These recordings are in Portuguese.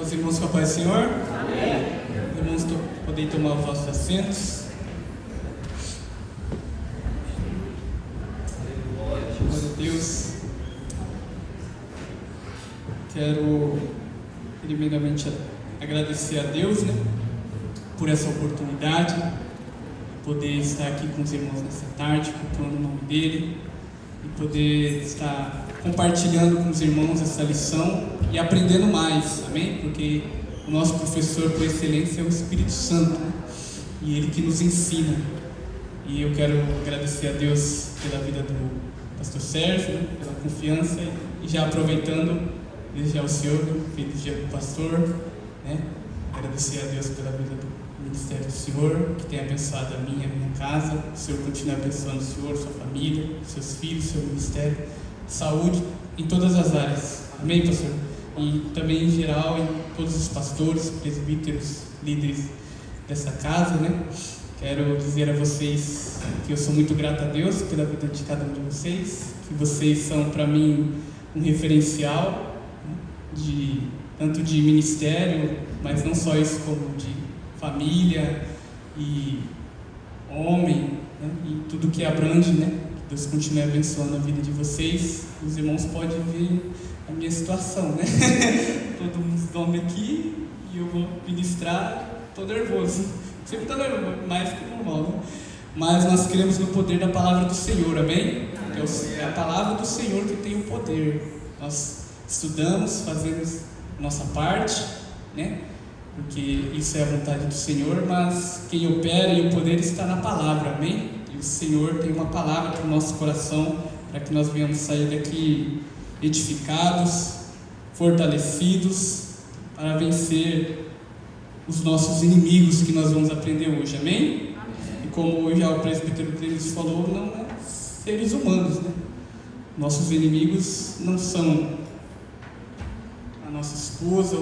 Os irmãos com a paz do Senhor. Amém. Os irmãos podem tomar os vossos assentos. Glória a Deus. Quero primeiramente agradecer a Deus, por essa oportunidade de poder estar aqui com os irmãos nessa tarde, cultuando o nome dele, e poder estar compartilhando com os irmãos essa lição e aprendendo mais, amém? Porque o nosso professor por excelência é o Espírito Santo, e ele que nos ensina. E eu quero agradecer a Deus pela vida do pastor Sérgio, pela confiança, e já aproveitando, desejar ao Senhor, feliz dia do pastor, agradecer a Deus pela vida do ministério do Senhor, que tem abençoado a minha casa. O Senhor continue abençoando o Senhor, sua família, seus filhos, seu ministério, saúde em todas as áreas, amém, pastor? E também em geral em todos os pastores, presbíteros, líderes dessa casa, Quero dizer a vocês que eu sou muito grato a Deus pela vida de cada um de vocês, que vocês são para mim um referencial, tanto de ministério, mas não só isso, como de família e homem, e tudo que abrange, Que Deus continue abençoando a vida de vocês. Os irmãos podem ver a minha situação, Todo mundo dorme aqui e eu vou ministrar, estou nervoso, sempre estou nervoso, mais que normal, Mas nós cremos no poder da palavra do Senhor, amém? É a palavra do Senhor que tem o poder. Nós estudamos, fazemos nossa parte, Porque isso é a vontade do Senhor, mas quem opera e o poder está na palavra, amém? E o Senhor tem uma palavra para o nosso coração, para que nós venhamos sair daqui edificados, fortalecidos, para vencer os nossos inimigos que nós vamos aprender hoje, amém? E como já o presbítero Cleves falou, não é seres humanos, Nossos inimigos não são a nossa esposa,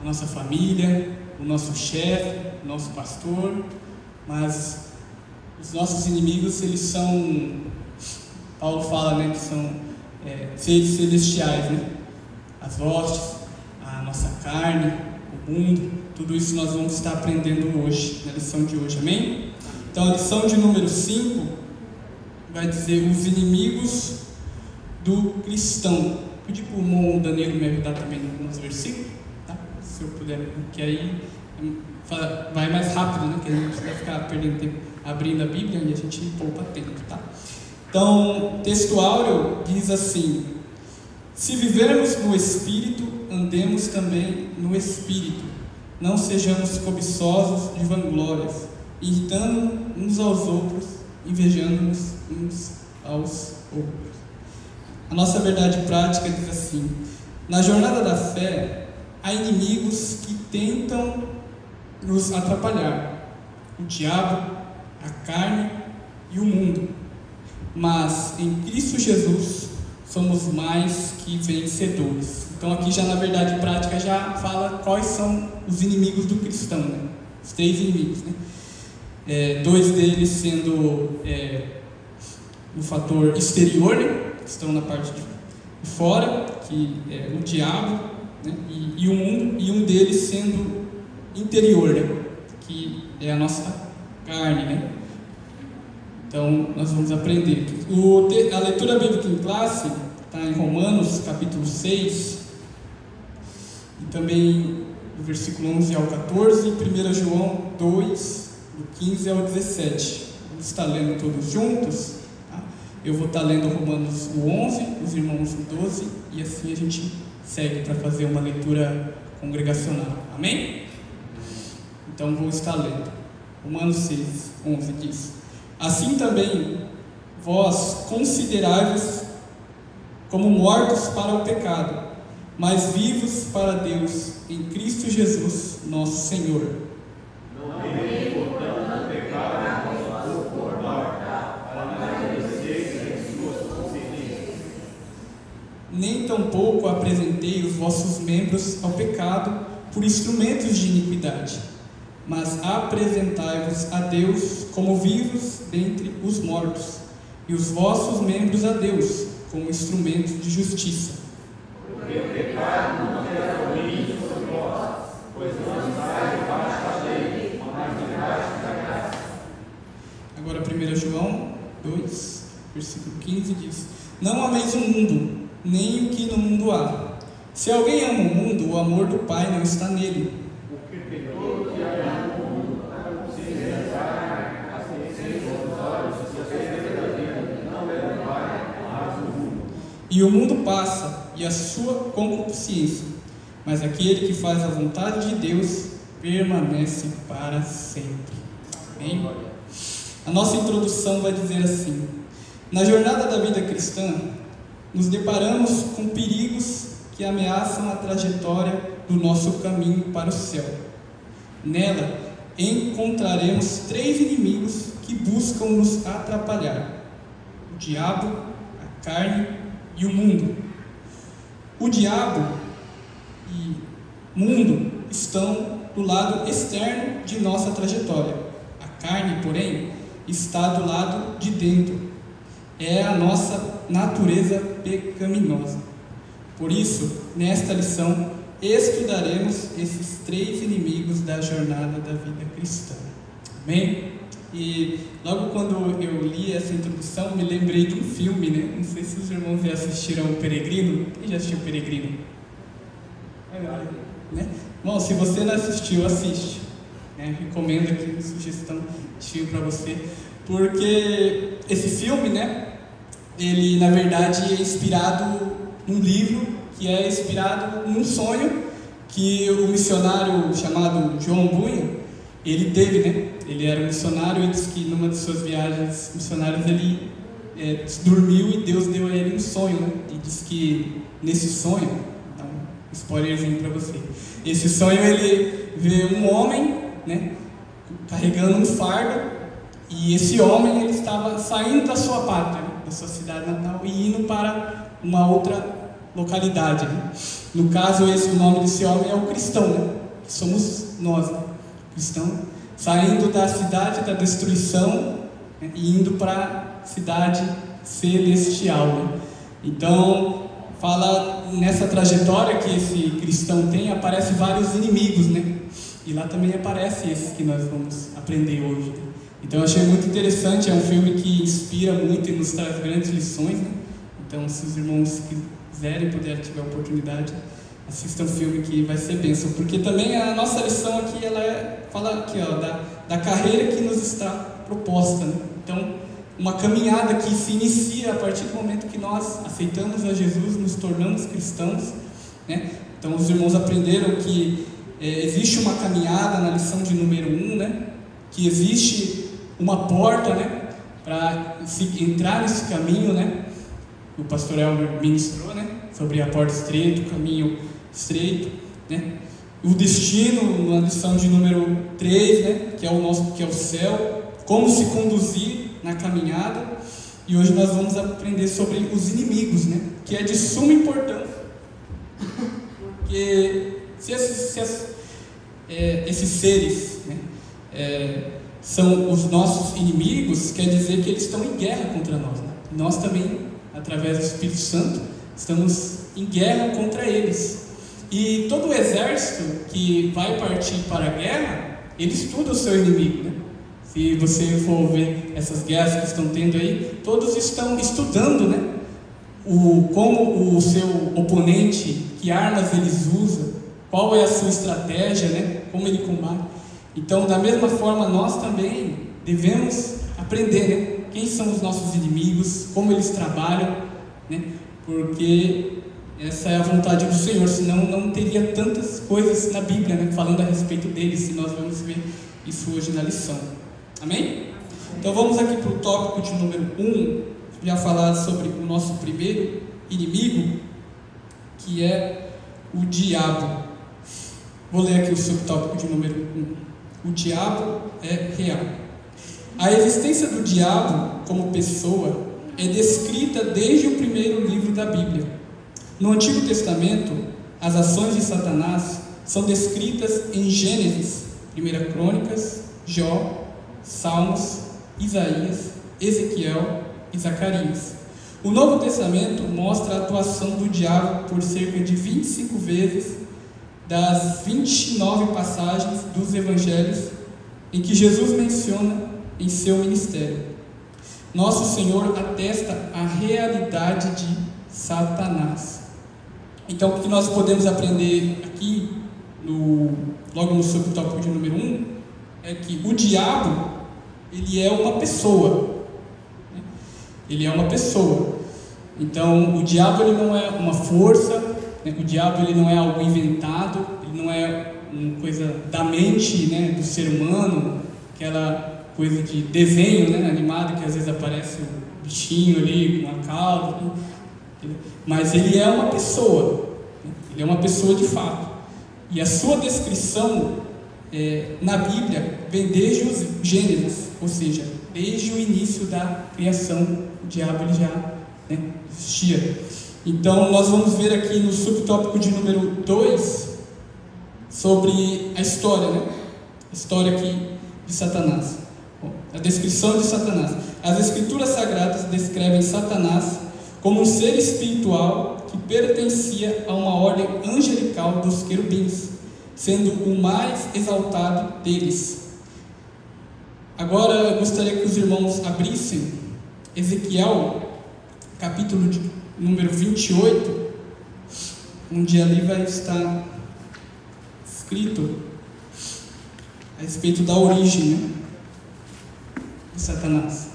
a nossa família, o nosso chefe, o nosso pastor, mas os nossos inimigos, eles são, Paulo fala, que são seres celestiais, As hostes, a nossa carne, o mundo, tudo isso nós vamos estar aprendendo hoje, na lição de hoje, amém? Então a lição de número 5 vai dizer os inimigos do cristão. Pedi para o irmão Danilo me ajudar também nos versículos, se eu puder, que aí vai mais rápido, que a gente não vai ficar perdendo tempo abrindo a Bíblia e a gente poupa tempo, Então, o texto áureo diz assim: se vivermos no Espírito, andemos também no Espírito, não sejamos cobiçosos de vanglórias, irritando uns aos outros, invejando-nos uns aos outros. A nossa verdade prática diz assim: na jornada da fé, há inimigos que tentam nos atrapalhar, o diabo, a carne e o mundo. Mas em Cristo Jesus somos mais que vencedores. Então aqui já na verdade prática já fala quais são os inimigos do cristão, Os 3 inimigos, 2 deles sendo no fator exterior, que estão na parte de fora, que é o diabo, e o mundo, e um deles sendo interior, que é a nossa carne, Então nós vamos aprender. A leitura bíblica em classe está em Romanos capítulo 6, e também do versículo 11 ao 14, e 1 João 2, do 15 ao 17. Vamos estar lendo todos juntos, Eu vou estar lendo Romanos o 11, os irmãos o 12, e assim a gente segue para fazer uma leitura congregacional, amém? Então vou estar lendo. Romanos 6, 11 diz: assim também vós considerai-vos como mortos para o pecado, mas vivos para Deus em Cristo Jesus, nosso Senhor. Não temeis, portanto, o pecado em vosso corpo mortal, para não obedeceis às suas consciências. Nem tampouco apresentei os vossos membros ao pecado por instrumentos de iniquidade, mas apresentai-vos a Deus como vivos dentre os mortos, e os vossos membros a Deus como instrumentos de justiça. Porque o pecado não terá domínio sobre vós, diz: não ameis o mundo, nem o que no mundo há. Se alguém ama o mundo, o amor do Pai não está nele. Porque todo que ama o mundo se reserva a sentença dos olhos, se a certeza da vida não é do Pai, mas do mundo. E o mundo passa, e a sua concupiscência, mas aquele que faz a vontade de Deus permanece para sempre. Amém? A nossa introdução vai dizer assim: na jornada da vida cristã, nos deparamos com perigos que ameaçam a trajetória do nosso caminho para o céu. Nela, encontraremos 3 inimigos que buscam nos atrapalhar: o diabo, a carne e o mundo. O diabo e o mundo estão do lado externo de nossa trajetória. A carne, porém, está do lado de dentro. É a nossa natureza pecaminosa. Por isso, nesta lição, estudaremos esses 3 inimigos da jornada da vida cristã. Amém? E logo quando eu li essa introdução, me lembrei de um filme, né? Não sei se os irmãos já assistiram O Peregrino. Quem já assistiu O Peregrino? Né? Bom, se você não assistiu, assiste. Recomendo aqui uma sugestão de filme para você. Porque esse filme, né? Ele, na verdade, é inspirado num livro que é inspirado num sonho que o missionário chamado João Bunyan, ele teve, né? Ele era um missionário e disse que numa de suas viagens missionárias ele dormiu e Deus deu a ele um sonho, né? E disse que nesse sonho, então, spoilerzinho para você, esse sonho ele vê um homem, né? Carregando um fardo, e esse homem ele estava saindo da sua pátria, da sua cidade natal, e indo para uma outra localidade, né? No caso, o nome desse homem é o cristão, né? Que somos nós, né? Cristão, saindo da cidade da destruição, né? E indo para a cidade celestial, né? Então, fala nessa trajetória que esse cristão tem, aparece vários inimigos, né? E lá também aparece esses que nós vamos aprender hoje, né? Então eu achei muito interessante, é um filme que inspira muito e nos traz grandes lições, né? Então, se os irmãos quiserem, puderem, tiver a oportunidade, assistam o filme que vai ser bênção, porque também a nossa lição aqui, fala aqui, ó, da carreira que nos está proposta, né? Então, uma caminhada que se inicia a partir do momento que nós aceitamos a Jesus, nos tornamos cristãos, né? Então, os irmãos aprenderam que existe uma caminhada na lição de número 1, né? Que existe uma porta, né? Para entrar nesse caminho, né? O pastor Elmer ministrou, né? Sobre a porta estreita, o caminho estreito, né? O destino, na lição de número 3, né? Que é o céu, como se conduzir na caminhada. E hoje nós vamos aprender sobre os inimigos, né? Que é de suma importância, porque se esses seres, né? São os nossos inimigos, quer dizer que eles estão em guerra contra nós, né? Nós também, através do Espírito Santo, estamos em guerra contra eles. E todo o exército que vai partir para a guerra, ele estuda o seu inimigo, né? Se você for ver essas guerras que estão tendo aí, todos estão estudando, né? Como o seu oponente, que armas eles usam, qual é a sua estratégia, né? Como ele combate. Então, da mesma forma, nós também devemos aprender, né? Quem são os nossos inimigos, como eles trabalham, né? Porque essa é a vontade do Senhor, senão não teria tantas coisas na Bíblia, né? Falando a respeito deles, se nós vamos ver isso hoje na lição. Amém? Então vamos aqui para o tópico de número 1, já falar sobre o nosso primeiro inimigo, que é o diabo. Vou ler aqui o subtópico de número 1. O diabo é real. A existência do diabo como pessoa é descrita desde o primeiro livro da Bíblia. No Antigo Testamento, as ações de Satanás são descritas em Gênesis, 1 Crônicas, Jó, Salmos, Isaías, Ezequiel e Zacarias. O Novo Testamento mostra a atuação do diabo por cerca de 25 vezes das 29 passagens dos Evangelhos em que Jesus menciona em seu ministério. nosso Senhor atesta a realidade de Satanás. Então, o que nós podemos aprender aqui, logo no subtópico de número 1, é que o diabo, ele é uma pessoa. Ele é uma pessoa. Então, o diabo ele não é uma força, né? O diabo ele não é algo inventado, ele não é uma coisa da mente, né, do ser humano, aquela coisa de desenho, né, animado, que às vezes aparece um bichinho ali com uma cauda, né? Mas ele é uma pessoa, né? Ele é uma pessoa de fato. E a sua descrição na Bíblia vem desde os Gênesis, ou seja, desde o início da criação, o diabo ele já, né, existia. Então nós vamos ver aqui no subtópico de número 2 sobre a história, né? A história aqui de Satanás. Bom, a descrição de Satanás. As Escrituras Sagradas descrevem Satanás como um ser espiritual que pertencia a uma ordem angelical dos querubins, sendo o mais exaltado deles. Agora eu gostaria que os irmãos abrissem Ezequiel, capítulo de número 28, onde ali vai estar escrito a respeito da origem, né, de Satanás.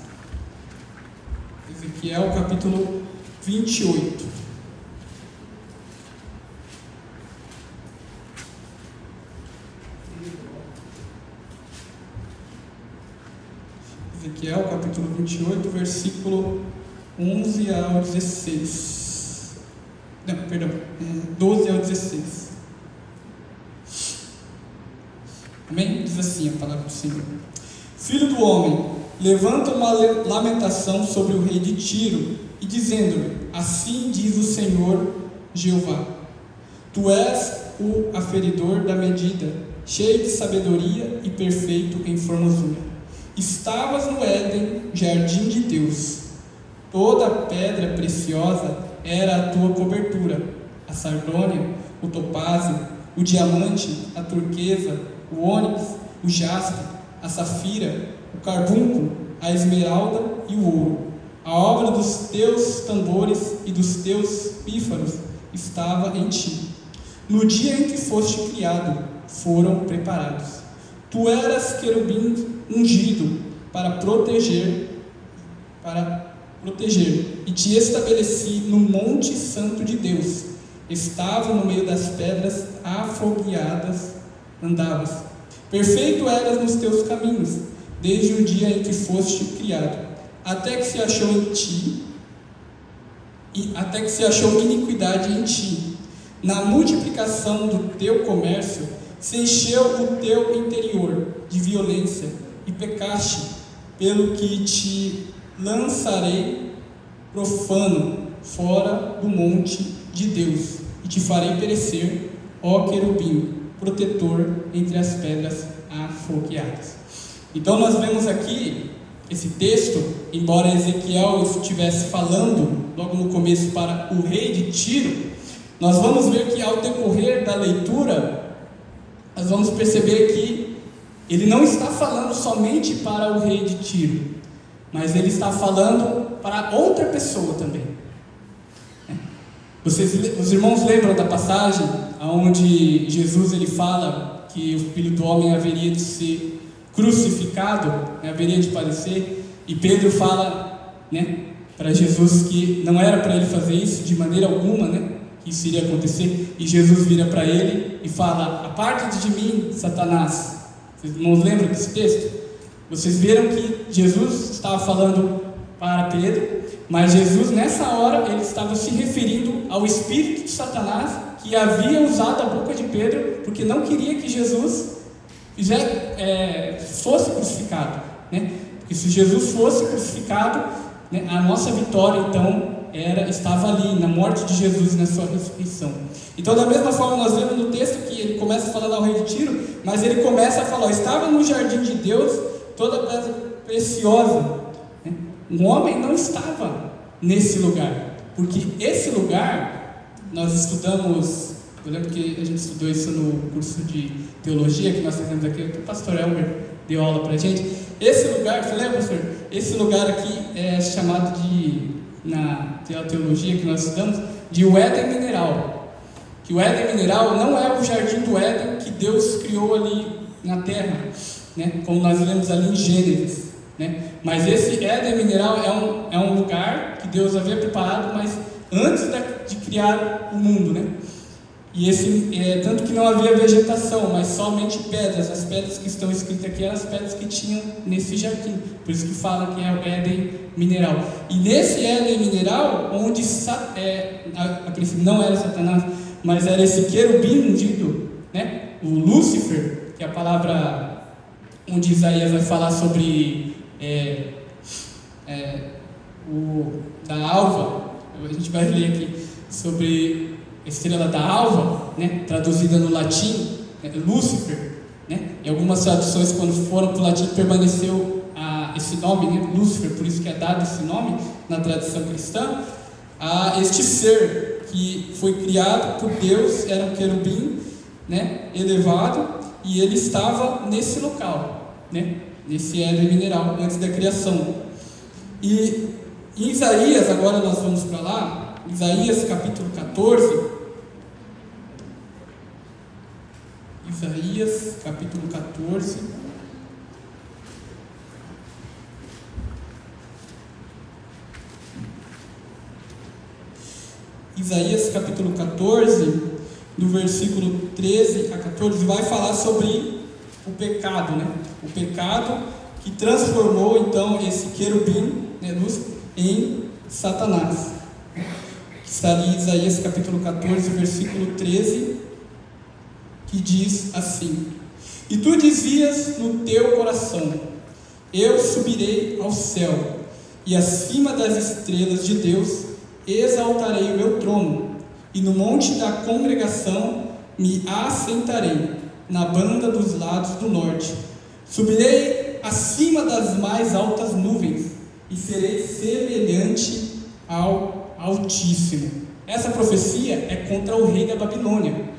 Ezequiel, capítulo 28. Ezequiel, capítulo 28, versículo 11 ao 16. Não, perdão, 12 ao 16. Amém? Diz assim a palavra do Senhor: Filho do homem, levanta uma lamentação sobre o rei de Tiro, e dizendo-lhe: assim diz o Senhor Jeová: tu és o aferidor da medida, cheio de sabedoria e perfeito em formosura. Estavas no Éden, jardim de Deus. Toda pedra preciosa era a tua cobertura: a sardônia, o topázio, o diamante, a turquesa, o ônix, o jaspe, a safira, o carbúnculo, a esmeralda e o ouro. A obra dos teus tambores e dos teus pífaros estava em ti. No dia em que foste criado, foram preparados. Tu eras querubim ungido para proteger, e te estabeleci no monte santo de Deus. Estava no meio das pedras afogueadas, andavas. Perfeito eras nos teus caminhos, desde o dia em que foste criado, até que se achou em ti, até que se achou iniquidade em ti. Na multiplicação do teu comércio, se encheu o teu interior de violência, e pecaste, pelo que te lançarei profano fora do monte de Deus, e te farei perecer, ó querubim, protetor entre as pedras afogueadas. Então nós vemos aqui esse texto, embora Ezequiel estivesse falando logo no começo para o rei de Tiro, nós vamos ver que ao decorrer da leitura, nós vamos perceber que ele não está falando somente para o rei de Tiro, mas ele está falando para outra pessoa também. Os irmãos lembram da passagem onde Jesus ele fala que o Filho do Homem haveria de ser crucificado, né, haveria de padecer, e Pedro fala, né, para Jesus que não era para ele fazer isso de maneira alguma, né, que isso iria acontecer, e Jesus vira para ele e fala: aparta-te de mim, Satanás. Vocês não lembram desse texto? Vocês viram que Jesus estava falando para Pedro, mas Jesus nessa hora ele estava se referindo ao espírito de Satanás que havia usado a boca de Pedro, porque não queria que Jesus fosse crucificado, né? Porque se Jesus fosse crucificado, né, a nossa vitória então estava ali, na morte de Jesus, na sua ressurreição. Então da mesma forma nós vemos no texto que ele começa a falar ao rei de Tiro, mas ele começa a falar: estava no jardim de Deus toda pedra preciosa, né? Um homem não estava nesse lugar, porque esse lugar, nós estudamos Eu lembro que a gente estudou isso no curso de teologia que nós fizemos aqui, o pastor Elmer deu aula pra gente. Esse lugar, você lembra, pastor? Esse lugar aqui é chamado na teologia que nós estudamos, de o Éden mineral. Que o Éden mineral não é o jardim do Éden que Deus criou ali na terra, né? Como nós lemos ali em Gênesis, né? Mas esse Éden mineral é um lugar que Deus havia preparado, mas antes de criar o mundo, né? E tanto que não havia vegetação, mas somente pedras. As pedras que estão escritas aqui eram as pedras que tinham nesse jardim. Por isso que fala que é o Éden mineral. E nesse Éden mineral, onde a princípio não era Satanás, mas era esse querubim ungido, né? O Lúcifer, que é a palavra onde Isaías vai falar sobre da alva. A gente vai ler aqui sobre a estrela da alva, né? Traduzida no latim, Lúcifer, né? Em algumas traduções, quando foram para o latim, permaneceu esse nome, né? Lúcifer, por isso que é dado esse nome na tradição cristã. Este ser que foi criado por Deus, era um querubim, né? Elevado, e ele estava nesse local, né? Nesse Éden mineral, antes da criação. E em Isaías, agora nós vamos para lá, Isaías capítulo 14. Isaías capítulo 14. Isaías capítulo 14, do versículo 13 a 14, vai falar sobre o pecado, né? O pecado que transformou então esse querubim, né, em Satanás. Está ali em Isaías capítulo 14, versículo 13, que diz assim: E tu dizias no teu coração: Eu subirei ao céu, e acima das estrelas de Deus exaltarei o meu trono, e no monte da congregação me assentarei, na banda dos lados do norte. Subirei acima das mais altas nuvens, e serei semelhante ao Altíssimo. Essa profecia é contra o rei da Babilônia,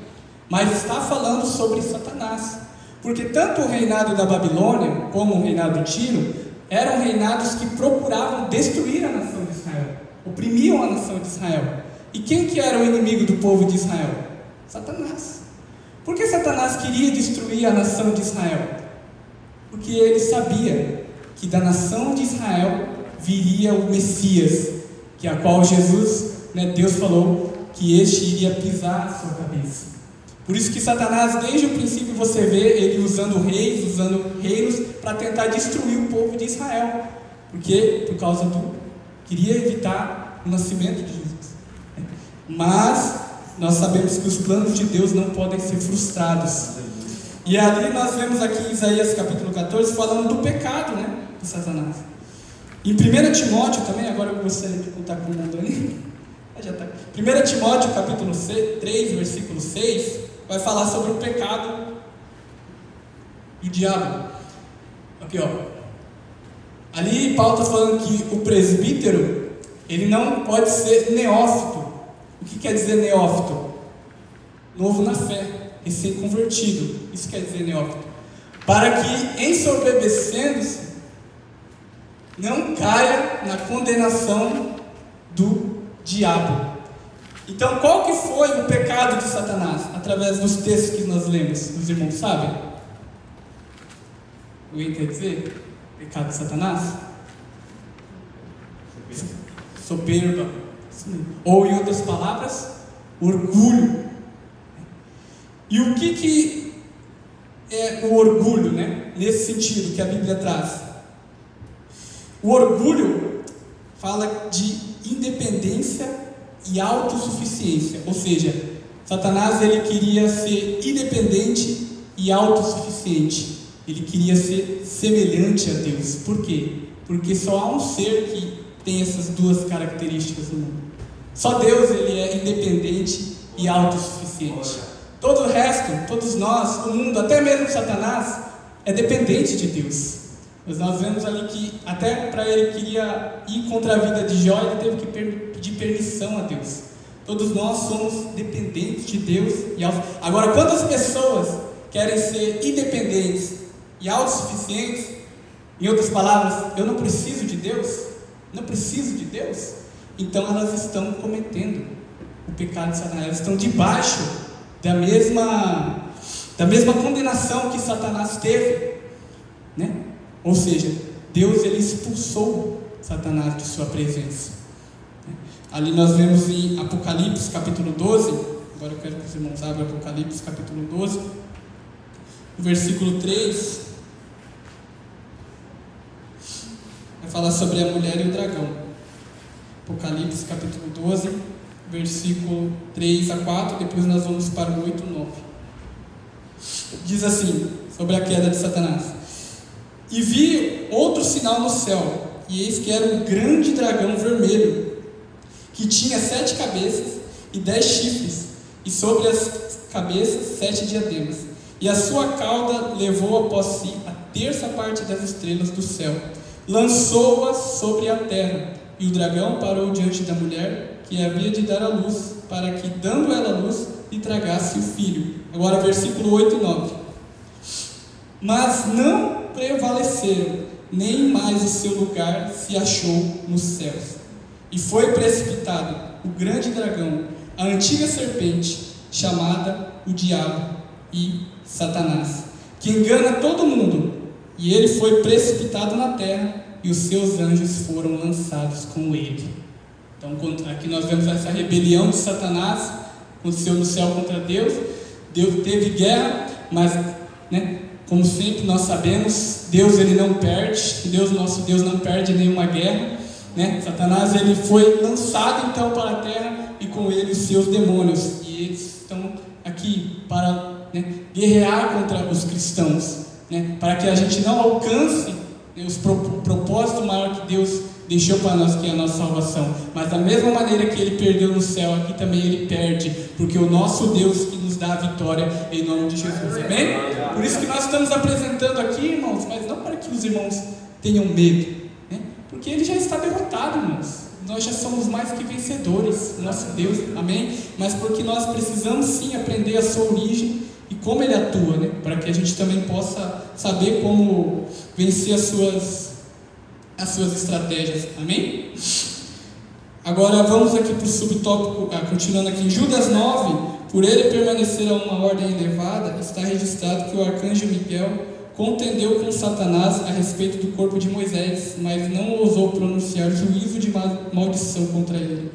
mas está falando sobre Satanás, porque tanto o reinado da Babilônia como o reinado de Tiro eram reinados que procuravam destruir a nação de Israel, oprimiam a nação de Israel. E quem que era o inimigo do povo de Israel? Satanás. Por que Satanás queria destruir a nação de Israel? Porque ele sabia que da nação de Israel viria o Messias, que a qual Jesus, né, Deus falou que este iria pisar a sua cabeça. Por isso que Satanás, desde o princípio, você vê ele usando reis, usando reinos para tentar destruir o povo de Israel. Porque por causa queria evitar o nascimento de Jesus. Mas nós sabemos que os planos de Deus não podem ser frustrados. E ali nós vemos aqui em Isaías capítulo 14 falando do pecado, né, de Satanás. Em 1 Timóteo também, agora eu gostaria de contar com o mundo ali. 1 Timóteo capítulo 3, versículo 6, vai falar sobre o pecado do diabo. Aqui, ó. Ali Paulo está falando que o presbítero, ele não pode ser neófito. O que quer dizer neófito? Novo na fé, recém-convertido. Isso quer dizer neófito. Para que, ensoberbecendo-se, não caia na condenação do diabo. Então, qual que foi o pecado de Satanás? Através dos textos que nós lemos, os irmãos sabem? Alguém quer dizer? Pecado de Satanás? Soberba. Ou, em outras palavras, orgulho. E o que é o orgulho, né? Nesse sentido que a Bíblia traz? O orgulho fala de independência e autossuficiência. Ou seja, Satanás ele queria ser independente e autossuficiente. Ele queria ser semelhante a Deus. Por quê? Porque só há um ser que tem essas duas características no mundo. Só Deus ele é independente e autossuficiente. Todo o resto, todos nós, o mundo, até mesmo Satanás, é dependente de Deus. Mas nós vemos ali que até para ele queria ir contra a vida de Jó, ele teve que pedir permissão a Deus. Todos nós somos dependentes de Deus. Agora, quantas pessoas querem ser independentes e autossuficientes? Em outras palavras, eu não preciso de Deus? Não preciso de Deus? Então elas estão cometendo o pecado de Satanás. Elas estão debaixo da mesma condenação que Satanás teve, né? Ou seja, Deus ele expulsou Satanás de sua presença. Ali nós vemos em Apocalipse capítulo 12, agora eu quero que os irmãos abram Apocalipse capítulo 12, no versículo 3, vai falar sobre a mulher e o dragão. Apocalipse capítulo 12, versículo 3 a 4, depois nós vamos para o 8 e 9. Diz assim, sobre a queda de Satanás: E vi outro sinal no céu, e eis que era um grande dragão vermelho, que tinha 7 cabeças e 10 chifres, e sobre as cabeças 7 diademas, e a sua cauda levou após si a terça parte das estrelas do céu, lançou-as sobre a terra, e o dragão parou diante da mulher que havia de dar à luz, para que, dando ela a luz, lhe tragasse o filho. Agora versículo 8 e 9. Mas não prevaleceram, nem mais o seu lugar se achou nos céus. E foi precipitado o grande dragão, a antiga serpente, chamada o Diabo e Satanás, que engana todo mundo. E ele foi precipitado na terra, e os seus anjos foram lançados com ele. Então aqui nós vemos essa rebelião de Satanás, aconteceu no céu contra Deus. Deus teve guerra, mas, como sempre nós sabemos, Deus ele não perde. Nosso Deus não perde nenhuma guerra. Satanás ele foi lançado então para a terra, e com ele os seus demônios, e eles estão aqui para guerrear contra os cristãos, para que a gente não alcance o propósito maior que Deus deixou para nós, que é a nossa salvação. Mas da mesma maneira que ele perdeu no céu, aqui também ele perde, porque o nosso Deus que nos dá a vitória, em nome de Jesus, amém? Por isso que nós estamos apresentando aqui, irmãos, mas não para que os irmãos tenham medo, porque ele já está derrotado, irmãos. Nós já somos mais que vencedores, nosso Deus, amém? Mas porque nós precisamos sim aprender a sua origem e como ele atua, para que a gente também possa saber como vencer as suas estratégias, amém? Agora vamos aqui para o subtópico, continuando aqui em Judas 9. Por ele permanecer a uma ordem elevada, está registrado que o arcanjo Miguel contendeu com Satanás a respeito do corpo de Moisés, mas não ousou pronunciar juízo de maldição contra ele.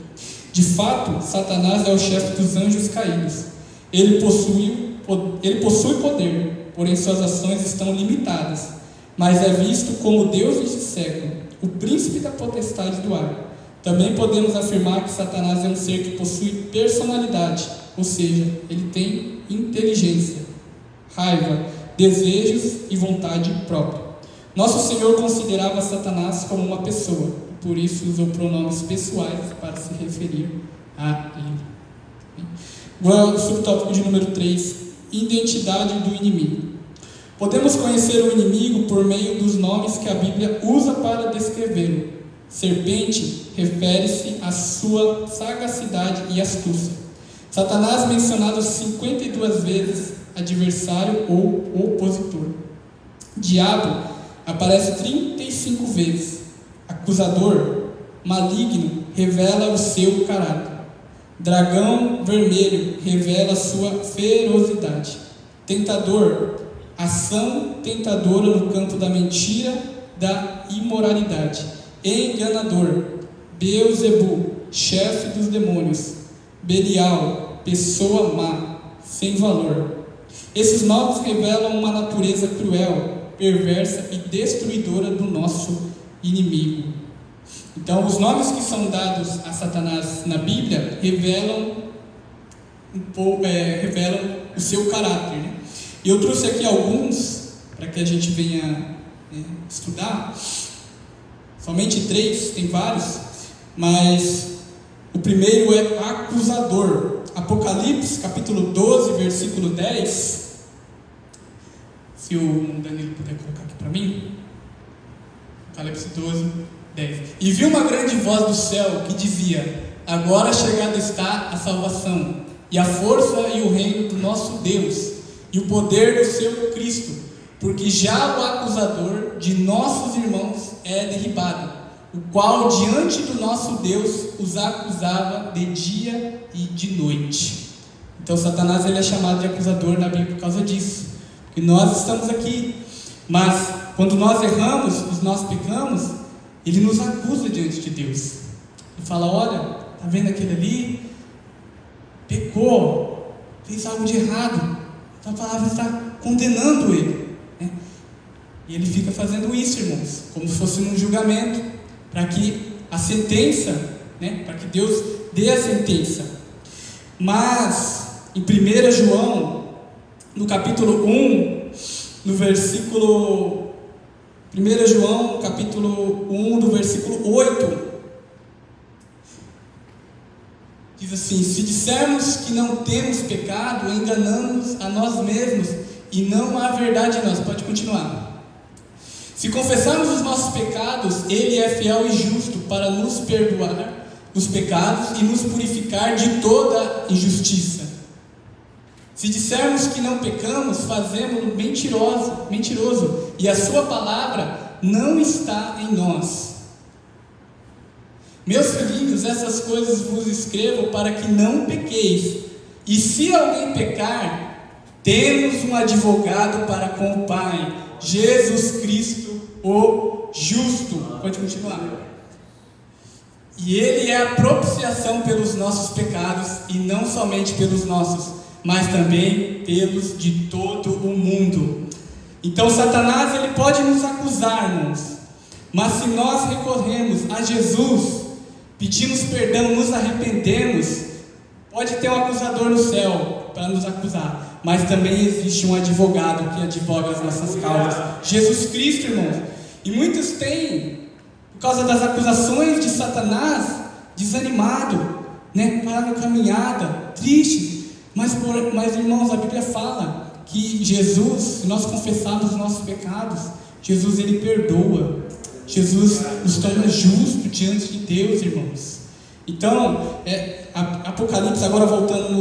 De fato, Satanás é o chefe dos anjos caídos. Ele possui poder, porém suas ações estão limitadas, mas é visto como Deus deste século, o príncipe da potestade do ar. Também podemos afirmar que Satanás é um ser que possui personalidade, ou seja, ele tem inteligência, raiva, desejos e vontade própria. Nosso Senhor considerava Satanás como uma pessoa, por isso usou pronomes pessoais para se referir a ele. Agora, o subtópico de número 3, identidade do inimigo. Podemos conhecer o inimigo por meio dos nomes que a Bíblia usa para descrevê-lo. Serpente refere-se à sua sagacidade e astúcia. Satanás, mencionado 52 vezes, adversário ou opositor. Diabo aparece 35 vezes. Acusador, maligno, revela o seu caráter. Dragão vermelho revela sua ferocidade. Tentador, ação tentadora no campo da mentira, da imoralidade. Enganador, Beelzebu, chefe dos demônios. Belial, pessoa má, sem valor. Esses nomes revelam uma natureza cruel, perversa e destruidora do nosso inimigo. Então, os nomes que são dados a Satanás na Bíblia revelam o seu caráter. E eu trouxe aqui alguns para que a gente venha estudar. Somente 3, tem vários, mas o primeiro é acusador. Apocalipse, capítulo 12, versículo 10. Se o Danilo puder colocar aqui para mim. Apocalipse 12, 10. E vi uma grande voz do céu que dizia: agora chegada está a salvação, e a força e o reino do nosso Deus, e o poder do seu Cristo, porque já o acusador de nossos irmãos é derribado, o qual diante do nosso Deus os acusava de dia e de noite. Então Satanás ele é chamado de acusador na Bíblia por causa disso, porque nós estamos aqui, mas quando nós erramos, nós pecamos, ele nos acusa diante de Deus. Ele fala: olha, está vendo aquele ali? Pecou, fez algo de errado. Então a palavra está condenando ele, né? E ele fica fazendo isso, irmãos, como se fosse um julgamento, para que a sentença, né? Para que Deus dê a sentença. Mas em 1 João, no capítulo 1, no versículo 1 João, capítulo 1, do versículo 8, diz assim: se dissermos que não temos pecado, enganamos a nós mesmos e não há verdade em nós. Pode continuar. Se confessarmos os nossos pecados, Ele é fiel e justo para nos perdoar os pecados e nos purificar de toda injustiça. Se dissermos que não pecamos, fazemos-no mentiroso, e a sua palavra não está em nós. Meus filhinhos, essas coisas vos escrevo para que não pequeis. E se alguém pecar, temos um advogado para com o Pai, Jesus Cristo, o justo. Pode continuar. E Ele é a propiciação pelos nossos pecados, e não somente pelos nossos, mas também pelos de todo o mundo. Então Satanás ele pode nos acusar, irmãos, mas se nós recorremos a Jesus, pedimos perdão, nos arrependemos, pode ter um acusador no céu para nos acusar, mas também existe um advogado que advoga as nossas causas, Jesus Cristo, irmãos. E muitos têm, por causa das acusações de Satanás, desanimado, né, para a caminhada, triste. Mas irmãos, a Bíblia fala que Jesus, se nós confessarmos os nossos pecados, Jesus ele perdoa. Jesus nos torna justos diante de Deus, irmãos. Então, Apocalipse, agora voltando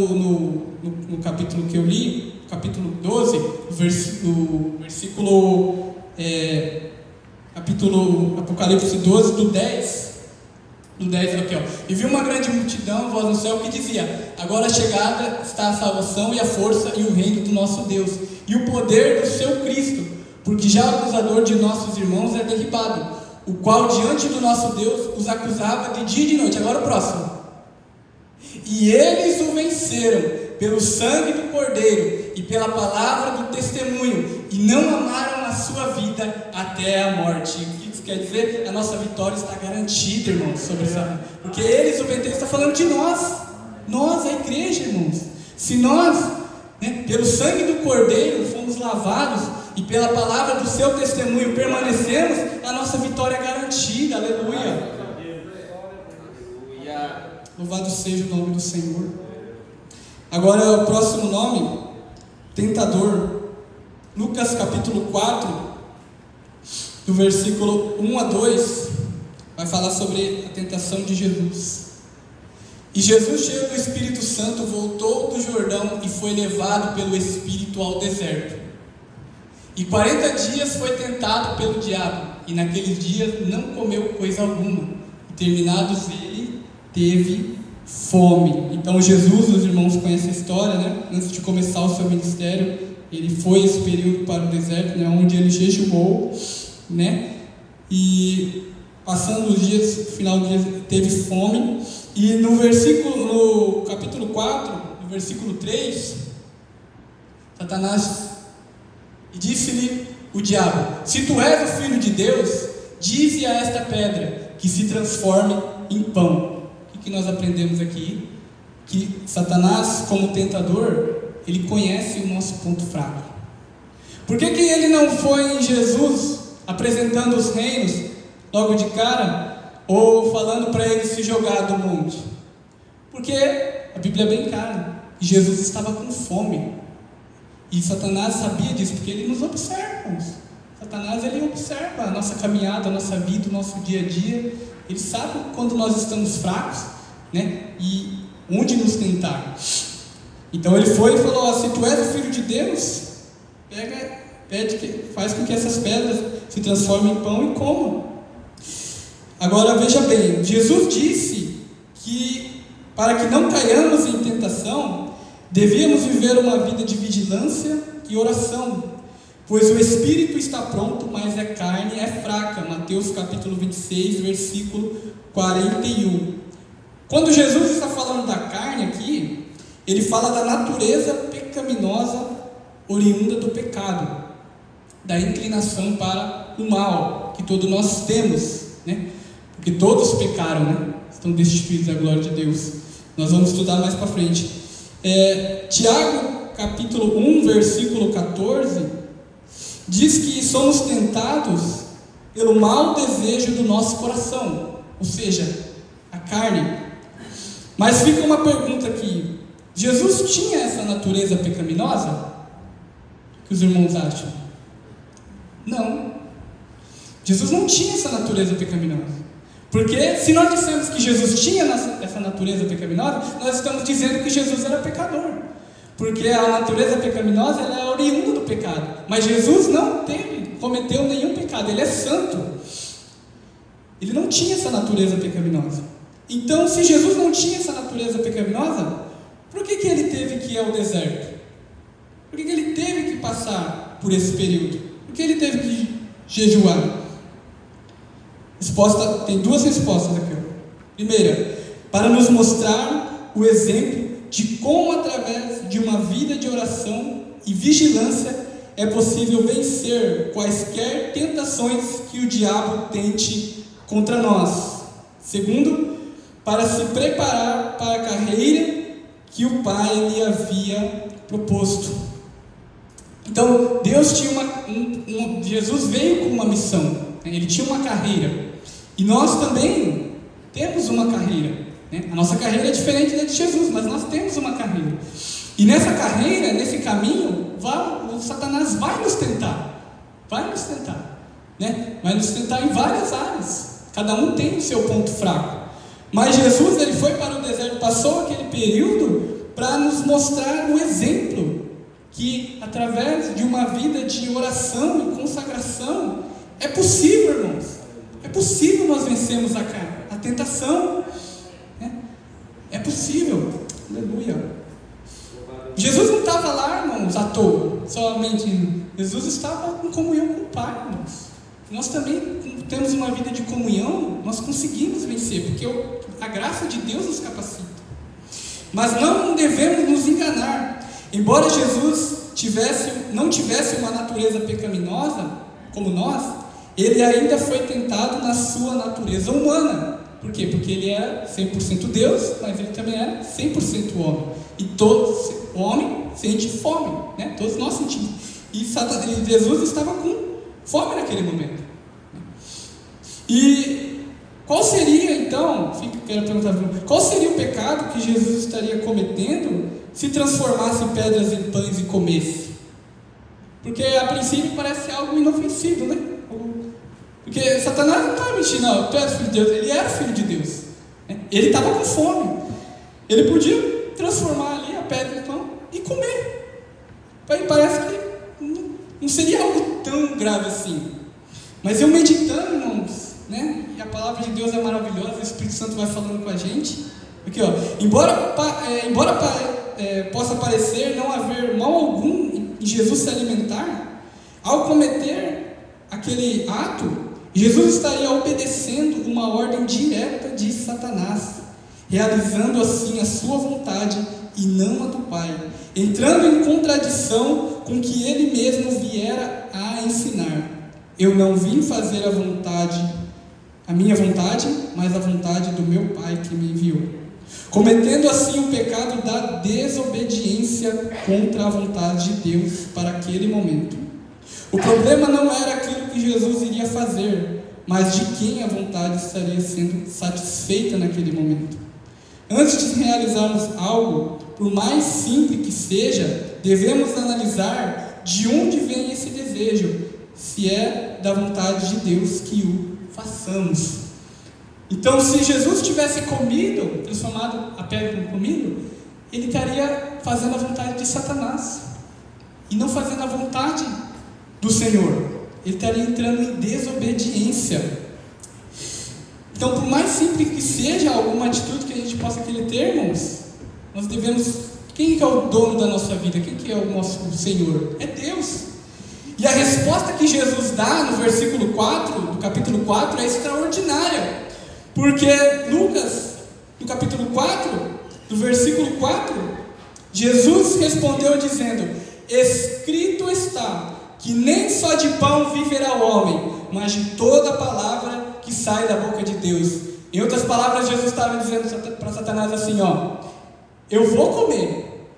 no capítulo que eu li, capítulo 12, Apocalipse 12, do 10 aqui, ó. E viu uma grande multidão, voz no céu, que dizia: agora chegada está a salvação e a força e o reino do nosso Deus, e o poder do seu Cristo, porque já o acusador de nossos irmãos é derribado, o qual diante do nosso Deus os acusava de dia e de noite. Agora o próximo. E eles o venceram pelo sangue do Cordeiro e pela palavra do testemunho, e não amaram a sua vida até a morte. O que isso quer dizer? A nossa vitória está garantida, irmãos, sobre essa. Porque eles, o venceram, está falando de nós, a igreja, irmãos. Se nós, né, pelo sangue do Cordeiro, fomos lavados e pela palavra do seu testemunho permanecemos, a nossa vitória é garantida. Aleluia. Louvado seja o nome do Senhor. Agora o próximo nome, tentador. Lucas capítulo 4, do versículo 1 a 2, vai falar sobre a tentação de Jesus. E Jesus, cheio do Espírito Santo, voltou do Jordão e foi levado pelo Espírito ao deserto. E 40 dias foi tentado pelo diabo, e naqueles dias não comeu coisa alguma. E terminados ele, teve fome. Então Jesus, os irmãos conhecem a história, né? Antes de começar o seu ministério, ele foi esse período para o deserto, né? Onde ele jejuou, né? E passando os dias, no final do dia, teve fome. E no capítulo 4, no versículo 3, Satanás disse-lhe o diabo: se tu és o filho de Deus, dize a esta pedra que se transforme em pão. O que nós aprendemos aqui? Que Satanás, como tentador, ele conhece o nosso ponto fraco. Por que ele não foi em Jesus apresentando os reinos logo de cara, ou falando para ele se jogar do monte? Porque a Bíblia é bem clara, Jesus estava com fome, e Satanás sabia disso, porque ele nos observa. Satanás ele observa a nossa caminhada, a nossa vida, o nosso dia a dia. Ele sabe quando nós estamos fracos, né? E onde nos tentar. Então ele foi e falou: se tu és o Filho de Deus, faz com que essas pedras se transformem em pão e comam. Agora veja bem, Jesus disse que para que não caiamos em tentação, devíamos viver uma vida de vigilância e oração, pois o espírito está pronto, mas a carne é fraca. Mateus capítulo 26, versículo 41. Quando Jesus está falando da carne aqui, ele fala da natureza pecaminosa oriunda do pecado, da inclinação para o mal que todos nós temos, né? Porque todos pecaram, né? Estão destituídos da glória de Deus. Nós vamos estudar mais para frente. Tiago capítulo 1, versículo 14, diz que somos tentados pelo mau desejo do nosso coração, ou seja, a carne. Mas fica uma pergunta aqui: Jesus tinha essa natureza pecaminosa? O que os irmãos acham? Não. Jesus não tinha essa natureza pecaminosa. Porque se nós dissermos que Jesus tinha essa natureza pecaminosa, nós estamos dizendo que Jesus era pecador. Porque a natureza pecaminosa, ela é oriunda do pecado. Mas Jesus não cometeu nenhum pecado, ele é santo. Ele não tinha essa natureza pecaminosa. Então, se Jesus não tinha essa natureza pecaminosa, por que ele teve que ir ao deserto? Por que ele teve que passar por esse período? Por que ele teve que jejuar? Tem duas respostas aqui. Primeira, para nos mostrar o exemplo de como, através de uma vida de oração e vigilância, é possível vencer quaisquer tentações que o diabo tente contra nós. Segundo, para se preparar para a carreira que o Pai lhe havia proposto. Então, Deus tinha Jesus veio com uma missão, ele tinha uma carreira, e nós também temos uma carreira, né? A nossa carreira é diferente da de Jesus, mas nós temos uma carreira, e nessa carreira, nesse caminho, o Satanás vai nos tentar, né? Vai nos tentar em várias áreas, cada um tem o seu ponto fraco. Mas Jesus, ele foi para o deserto, passou aquele período para nos mostrar um exemplo, que através de uma vida de oração e consagração, é possível, irmãos, é possível nós vencermos a tentação, né? É possível, aleluia. Jesus não estava lá, irmãos, à toa, somente. Jesus estava em comunhão com o Pai, irmãos. Nós também temos uma vida de comunhão, nós conseguimos vencer, porque a graça de Deus nos capacita. Mas não devemos nos enganar. Embora Jesus não tivesse uma natureza pecaminosa como nós, ele ainda foi tentado na sua natureza humana. Por quê? Porque ele era 100% Deus, mas ele também era 100% homem. E todo homem sente fome, né? Todos nós sentimos. E Jesus estava com fome naquele momento. E qual seria então, quero perguntar, qual seria o pecado que Jesus estaria cometendo se transformasse pedras em pães e comesse? Porque a princípio parece algo inofensivo, né? Porque Satanás não estava mentindo, não, tu és filho de Deus, ele era filho de Deus, né? Ele estava com fome, ele podia transformar ali a pedra em pão e comer. Parece que não seria algo tão grave assim. Mas eu meditando, irmãos, né? E a palavra de Deus é maravilhosa, o Espírito Santo vai falando com a gente. Aqui, ó, embora possa parecer não haver mal algum em Jesus se alimentar, ao cometer aquele ato, Jesus estaria obedecendo uma ordem direta de Satanás, realizando assim a sua vontade e não a do Pai, entrando em contradição com o que ele mesmo viera a ensinar. Eu não vim fazer a minha vontade, mas a vontade do meu Pai que me enviou. Cometendo assim o pecado da desobediência contra a vontade de Deus para aquele momento. O problema não era aquilo que Jesus iria fazer, mas de quem a vontade estaria sendo satisfeita naquele momento. Antes de realizarmos algo, por mais simples que seja, devemos analisar de onde vem esse desejo, se é da vontade de Deus que o façamos. Então, se Jesus tivesse comido, transformado a pedra em comida, ele estaria fazendo a vontade de Satanás e não fazendo a vontade do Senhor. Ele estaria entrando em desobediência. Então, por mais simples que seja alguma atitude que a gente possa querer ter, irmãos, nós devemos... Quem é o dono da nossa vida? Quem que é o nosso Senhor? É Deus. E a resposta que Jesus dá no versículo 4, do capítulo 4, é extraordinária. Porque Lucas, no capítulo 4, do versículo 4, Jesus respondeu dizendo: escrito está, que nem só de pão viverá o homem, mas de toda a palavra que sai da boca de Deus. Em outras palavras, Jesus estava dizendo para Satanás assim, eu vou comer,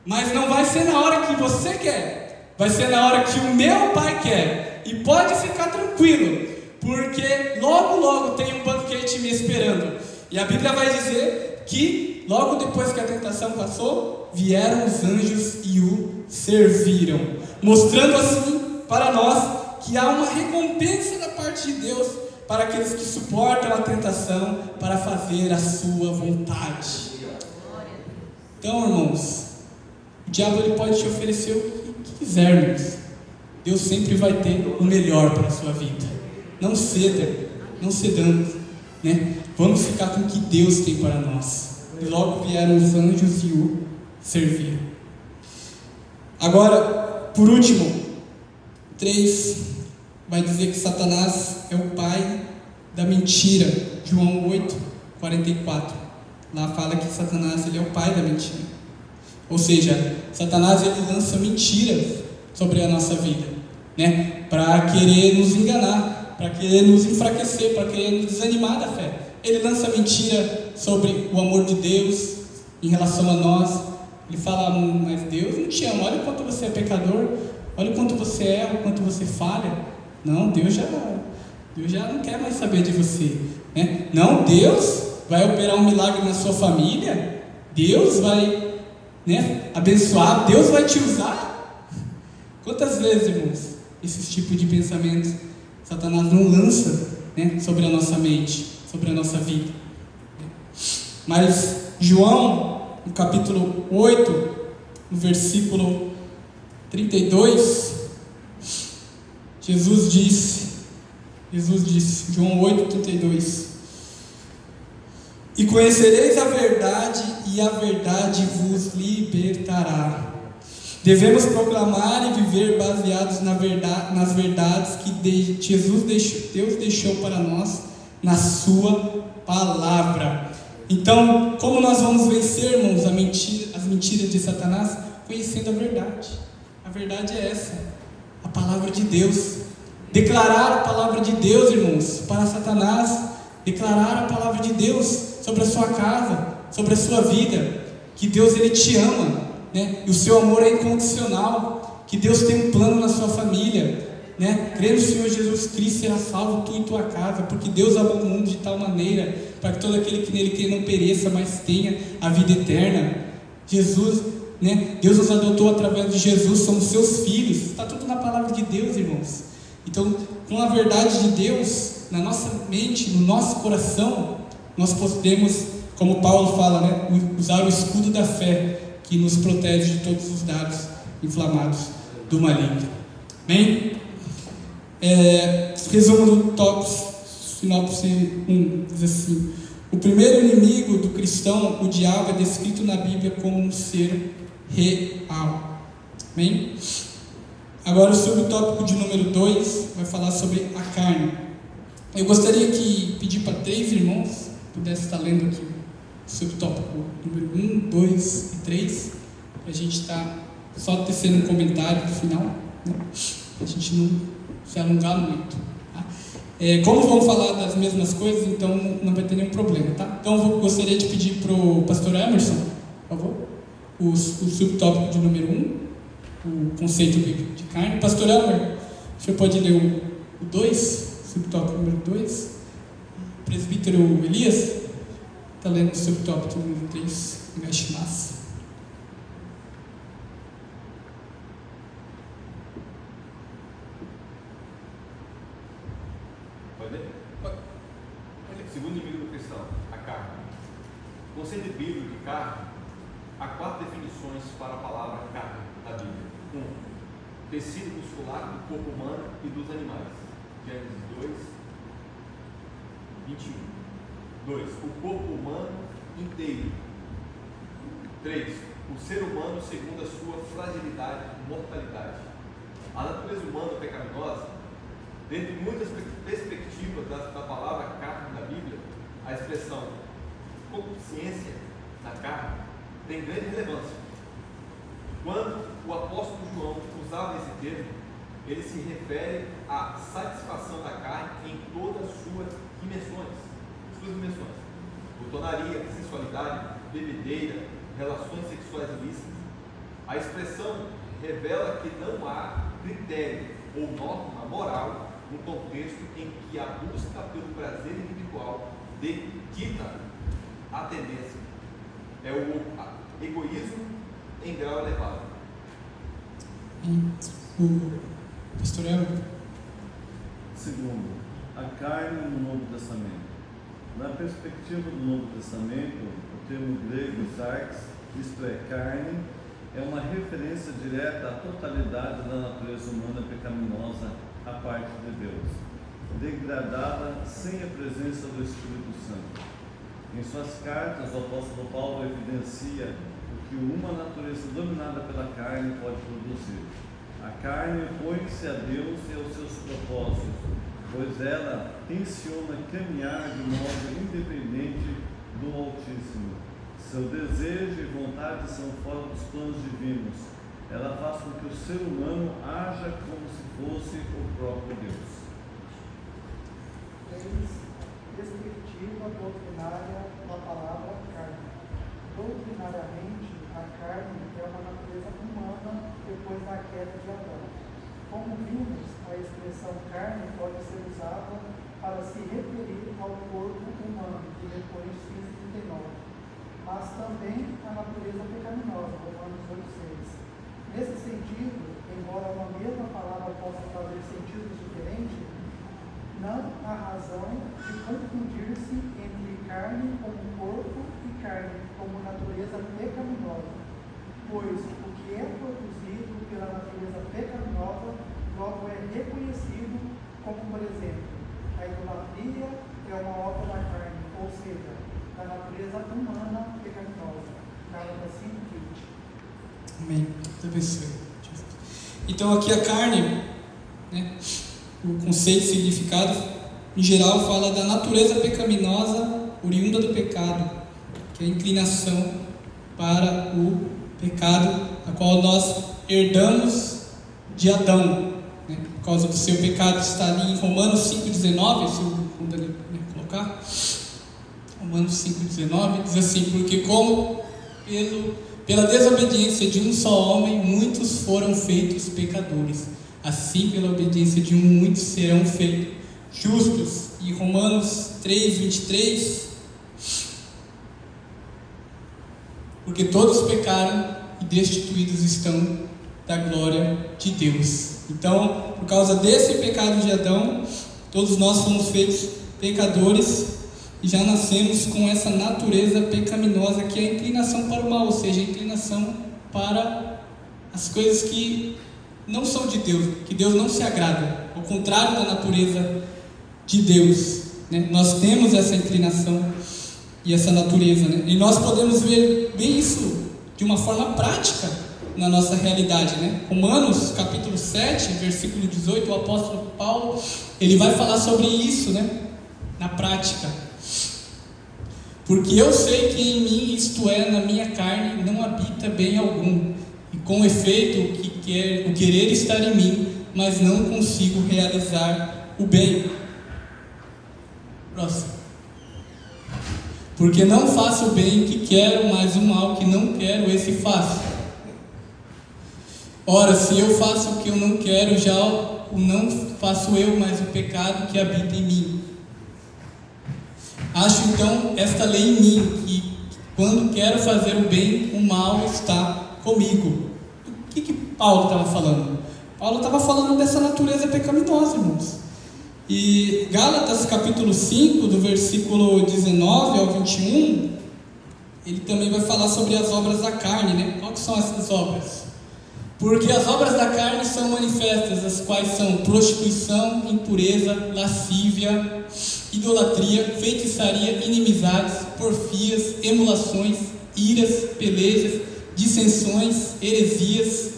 mas não vai ser na hora que você quer, vai ser na hora que o meu Pai quer. E pode ficar tranquilo, porque logo logo tem um banquete me esperando. E a Bíblia vai dizer que logo depois que a tentação passou, vieram os anjos e o serviram, mostrando assim para nós que há uma recompensa da parte de Deus para aqueles que suportam a tentação para fazer a sua vontade. Então, irmãos, o diabo ele pode te oferecer o que quiser, irmãos. Deus sempre vai ter o melhor para a sua vida. Não ceda, não cedamos, né? Vamos ficar com o que Deus tem para nós. E logo vieram os anjos e o serviram. Agora, por último, 3 vai dizer que Satanás é o pai da mentira. João 8, 44. Lá fala que Satanás ele é o pai da mentira. Ou seja, Satanás ele lança mentiras sobre a nossa vida, né? Para querer nos enganar, para querer nos enfraquecer, para querer nos desanimar da fé. Ele lança mentira sobre o amor de Deus em relação a nós. Ele fala, mas Deus não te ama, olha o quanto você é pecador, olha o quanto você erra, o quanto você falha. Não, Deus já não quer mais saber de você, né? Não, Deus vai operar um milagre na sua família, Deus vai, né, abençoar, Deus vai te usar. Quantas vezes, irmãos, esses tipos de pensamentos Satanás não lança, né, sobre a nossa mente, sobre a nossa vida. Mas João, no capítulo 8, no versículo 32, Jesus disse, João 8, 32: e conhecereis a verdade, e a verdade vos libertará. Devemos proclamar e viver baseados nas verdades que Deus deixou para nós na sua palavra. Então, como nós vamos vencer, irmãos, as mentiras de Satanás? Conhecendo a verdade. A verdade é essa, a palavra de Deus. Declarar a palavra de Deus, irmãos, para Satanás. Declarar a palavra de Deus sobre a sua casa, sobre a sua vida, que Deus ele te ama, né? E o seu amor é incondicional, que Deus tem um plano na sua família, né? Crê no Senhor Jesus Cristo, será salvo tu e tua casa, porque Deus amou o mundo de tal maneira, para que todo aquele que nele crê não pereça, mas tenha a vida eterna. Jesus, né? Deus nos adotou através de Jesus, somos seus filhos, está tudo na palavra de Deus, irmãos. Então, com a verdade de Deus na nossa mente, no nosso coração, nós podemos, como Paulo fala, né, usar o escudo da fé, que nos protege de todos os dardos inflamados do maligno. Amém? Resumo do tópico, sinopse 1, diz assim: o primeiro inimigo do cristão, o diabo, é descrito na Bíblia como um ser real. Amém? Agora o subtópico de número 2 vai falar sobre a carne. Eu gostaria que pedir para 3 irmãos pudessem estar lendo aqui o subtópico número 1, 2 e 3, para a gente estar só tecendo um comentário no final, né? Para a gente não se alongar muito, tá? Como vamos falar das mesmas coisas, então não vai ter nenhum problema, tá? Então eu gostaria de pedir para o pastor Emerson, por favor, o subtópico de número 1, o conceito de carne. Pastor Elmer, o senhor pode ler o 2, subtópico número 2. Presbítero Elias está lendo o subtópico número 3, Gashimas. Pode ler? Segundo conceito bíblico de carne, há 4 definições para a palavra carne na Bíblia. 1. Tecido muscular do corpo humano e dos animais. Gênesis 2, 21. 2. O corpo humano inteiro. 3. O ser humano segundo a sua fragilidade e mortalidade. A natureza humana pecaminosa, dentre muitas perspectivas da palavra carne na Bíblia, a expressão consciência na carne tem grande relevância. Quando o apóstolo João usava esse termo, ele se refere à satisfação da carne em todas as suas dimensões. Glutonaria, sensualidade, bebedeira, relações sexuais ilícitas. A expressão revela que não há critério ou norma moral no contexto em que a busca pelo prazer individual dita a tendência. É o egoísmo em grau elevado. O pastor Elber. Segundo, a carne no Novo Testamento. Na perspectiva do Novo Testamento, o termo grego sarx, isto é, carne, é uma referência direta à totalidade da natureza humana pecaminosa à parte de Deus, degradada sem a presença do Espírito Santo. Em suas cartas, o apóstolo Paulo evidencia o que uma natureza dominada pela carne pode produzir. A carne opõe-se a Deus e aos seus propósitos, pois ela tenciona caminhar de modo independente do Altíssimo. Seu desejo e vontade são fora dos planos divinos. Ela faz com que o ser humano haja como se fosse o próprio Deus. 3. Perspectiva doutrinária da palavra carne. Doutrinariamente, a carne é uma natureza humana depois da queda de Adão. Como vimos, a expressão carne pode ser usada para se referir ao corpo humano, que depois diz 39. Mas também a natureza pecaminosa, Romanos 8,6. Nesse sentido, embora uma mesma palavra possa trazer sentidos diferentes, não há razão de confundir-se entre carne como corpo e carne como natureza pecaminosa, pois o que é produzido pela natureza pecaminosa logo é reconhecido como, por exemplo, a idolatria é uma obra da carne, ou seja, da natureza humana pecaminosa. Gálatas 5:20. Amém. Deus abençoe. Então aqui a carne, né, o conceito e significado, em geral, fala da natureza pecaminosa oriunda do pecado, que é a inclinação para o pecado, a qual nós herdamos de Adão, né, por causa do seu pecado. Está ali em Romanos 5,19, se o Daniel colocar. Romanos 5,19 diz assim: porque como pela desobediência de um só homem muitos foram feitos pecadores, assim pela obediência de um muitos serão feitos justos. E Romanos 3,23: porque todos pecaram e destituídos estão da glória de Deus. Então, por causa desse pecado de Adão, todos nós fomos feitos pecadores e já nascemos com essa natureza pecaminosa, que é a inclinação para o mal, ou seja, a inclinação para as coisas que não são de Deus, que Deus não se agrada, ao contrário da natureza de Deus, né? Nós temos essa inclinação e essa natureza, né? E nós podemos ver bem isso de uma forma prática na nossa realidade, né? Romanos capítulo 7, versículo 18, o apóstolo Paulo, ele vai falar sobre isso, né? Na prática. Porque eu sei que em mim, isto é, na minha carne, não habita bem algum, e com efeito o querer estar em mim, mas não consigo realizar o bem. Próximo. Porque não faço o bem que quero, mas o mal que não quero, esse faço. Ora, se eu faço o que eu não quero, já o não faço eu, mas o pecado que habita em mim. Acho então esta lei em mim, que quando quero fazer o bem, o mal está comigo. O que Paulo estava falando? Paulo estava falando dessa natureza pecaminosa, irmãos. E Gálatas capítulo 5, do versículo 19 ao 21, ele também vai falar sobre as obras da carne, né? Quais são essas obras? Porque as obras da carne são manifestas, as quais são prostituição, impureza, lascívia, idolatria, feitiçaria, inimizades, porfias, emulações, iras, pelejas, dissensões, heresias,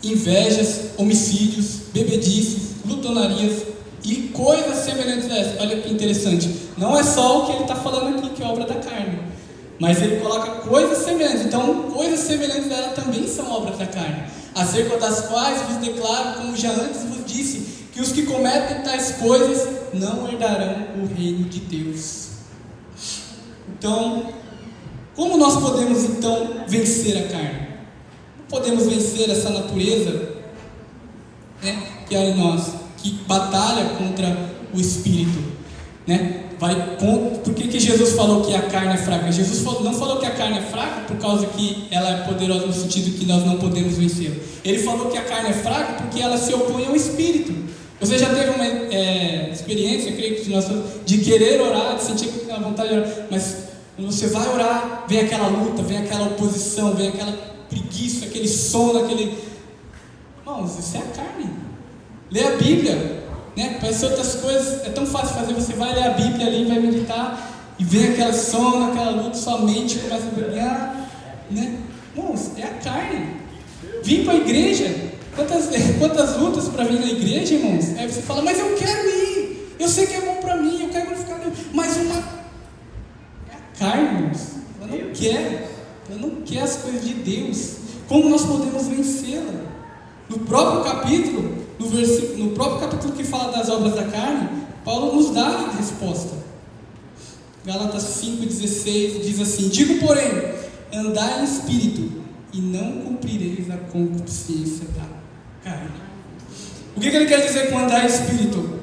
invejas, homicídios, bebedices, glutonarias e coisas semelhantes a essas. Olha que interessante, não é só o que ele está falando aqui, que é obra da carne, mas ele coloca coisas semelhantes. Então, coisas semelhantes a ela também são obras da carne, acerca das quais vos declaro, como já antes vos disse, que os que cometem tais coisas não herdarão o reino de Deus. Então, como nós podemos então vencer a carne? Podemos vencer essa natureza, né, que há em nós, que batalha contra o Espírito, né? Por que Jesus falou que a carne é fraca? Jesus não falou que a carne é fraca por causa que ela é poderosa no sentido que nós não podemos vencer. Ele falou que a carne é fraca porque ela se opõe ao Espírito. Você já teve uma experiência, eu creio que de querer orar, de sentir a vontade de orar, mas quando você vai orar, vem aquela luta, vem aquela oposição, vem aquela preguiça, aquele sono, Irmãos, isso é a carne. Lê a Bíblia, né? Parece outras coisas, é tão fácil fazer, você vai ler a Bíblia ali, vai meditar, e vem aquela sono, aquela luta, sua mente começa a brigar, né? Irmãos, é a carne. Vim para a igreja, quantas lutas para vir na igreja, irmãos? Aí você fala, mas eu quero ir, eu sei que é bom para mim, eu quero glorificar Deus, mas é a carne, irmãos. Eu não quero as coisas de Deus. Como nós podemos vencê-la? No próprio capítulo que fala das obras da carne, Paulo nos dá a resposta. Gálatas 5,16 diz assim: digo, porém, andai em espírito, e não cumprireis a concupiscência da carne. O que ele quer dizer com andar em espírito?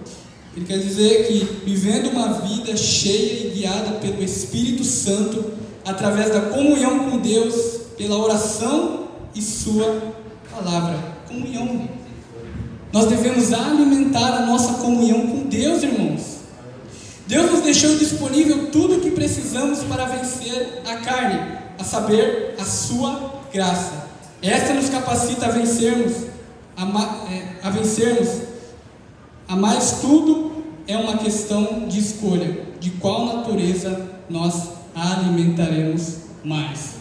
Ele quer dizer que vivendo uma vida cheia e guiada pelo Espírito Santo, através da comunhão com Deus, pela oração e sua palavra. Comunhão. Nós devemos alimentar a nossa comunhão com Deus, irmãos. Deus nos deixou disponível tudo o que precisamos para vencer a carne, a saber, a sua graça. Esta nos capacita a vencermos, a mais tudo é uma questão de escolha, de qual natureza nós alimentaremos mais.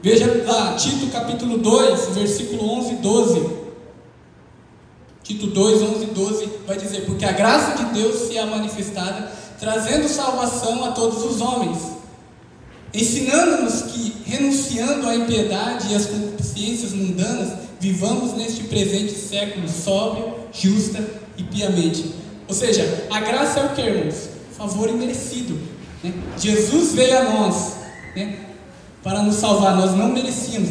Veja lá, Tito capítulo 2, versículo 11 e 12. Tito 2, 11 e 12 vai dizer: porque a graça de Deus se é manifestada, trazendo salvação a todos os homens, ensinando-nos que, renunciando à impiedade e às concupiscências mundanas, vivamos neste presente século sóbrio, justa e piamente. Ou seja, a graça é o que, irmãos? Favor imerecido, né? Jesus veio a nós, né, para nos salvar. Nós não merecíamos,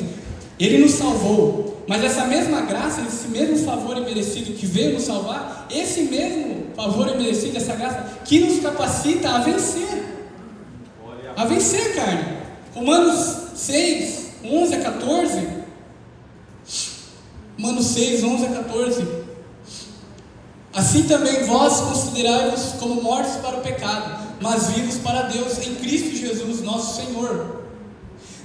Ele nos salvou. Mas essa mesma graça, esse mesmo favor imerecido que veio nos salvar, esse mesmo favor imerecido, essa graça que nos capacita a vencer a carne. Romanos 6, 11 a 14. Romanos 6, 11 a 14. Assim também vós considerai-vos como mortos para o pecado, mas vivos para Deus em Cristo Jesus nosso Senhor.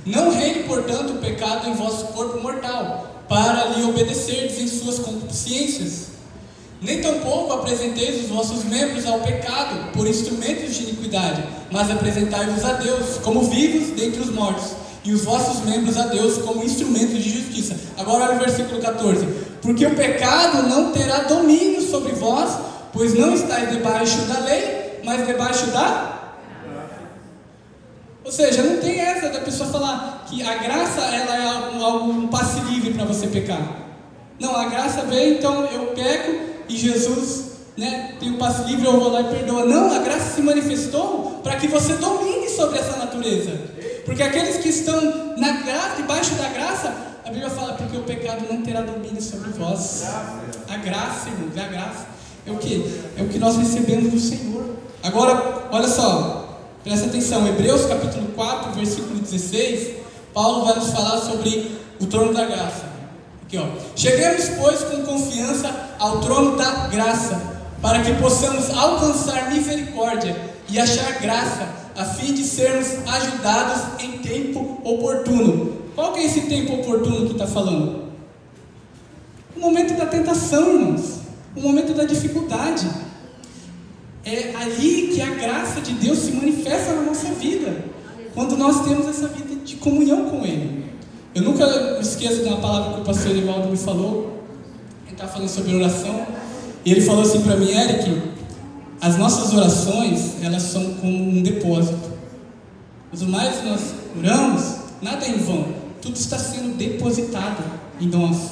Não reine, portanto, o pecado em vosso corpo mortal, para lhe obedecerdes em suas concupiscências. Nem tampouco apresenteis os vossos membros ao pecado por instrumentos de iniquidade, mas apresentai-vos a Deus como vivos dentre os mortos, e os vossos membros a Deus como instrumentos de justiça. Agora olha o versículo 14. Porque o pecado não terá domínio sobre vós, pois não estáis debaixo da lei, mas debaixo da... Ou seja, não tem essa da pessoa falar que a graça ela é um passe livre para você pecar. Não, a graça veio, então eu peco e Jesus, né, tem um passe livre, eu vou lá e perdoa. Não, a graça se manifestou para que você domine sobre essa natureza. Porque aqueles que estão na graça, debaixo da graça, a Bíblia fala, porque o pecado não terá domínio sobre vós. A graça, irmãos, a graça é o que? É o que nós recebemos do Senhor. Agora, olha só. Presta atenção, Hebreus capítulo 4, versículo 16, Paulo vai nos falar sobre o trono da graça. Aqui, ó. Cheguemos, pois, com confiança ao trono da graça, para que possamos alcançar misericórdia e achar graça, a fim de sermos ajudados em tempo oportuno. Qual que é esse tempo oportuno que está falando? O momento da tentação, irmãos. O momento da dificuldade. É ali que a graça de Deus se manifesta na nossa vida. Quando nós temos essa vida de comunhão com Ele. Eu nunca me esqueço de uma palavra que o pastor Evaldo me falou. Ele estava falando sobre oração. E ele falou assim para mim: Eric, as nossas orações, elas são como um depósito. Quanto mais nós oramos, nada é em vão. Tudo está sendo depositado em nós.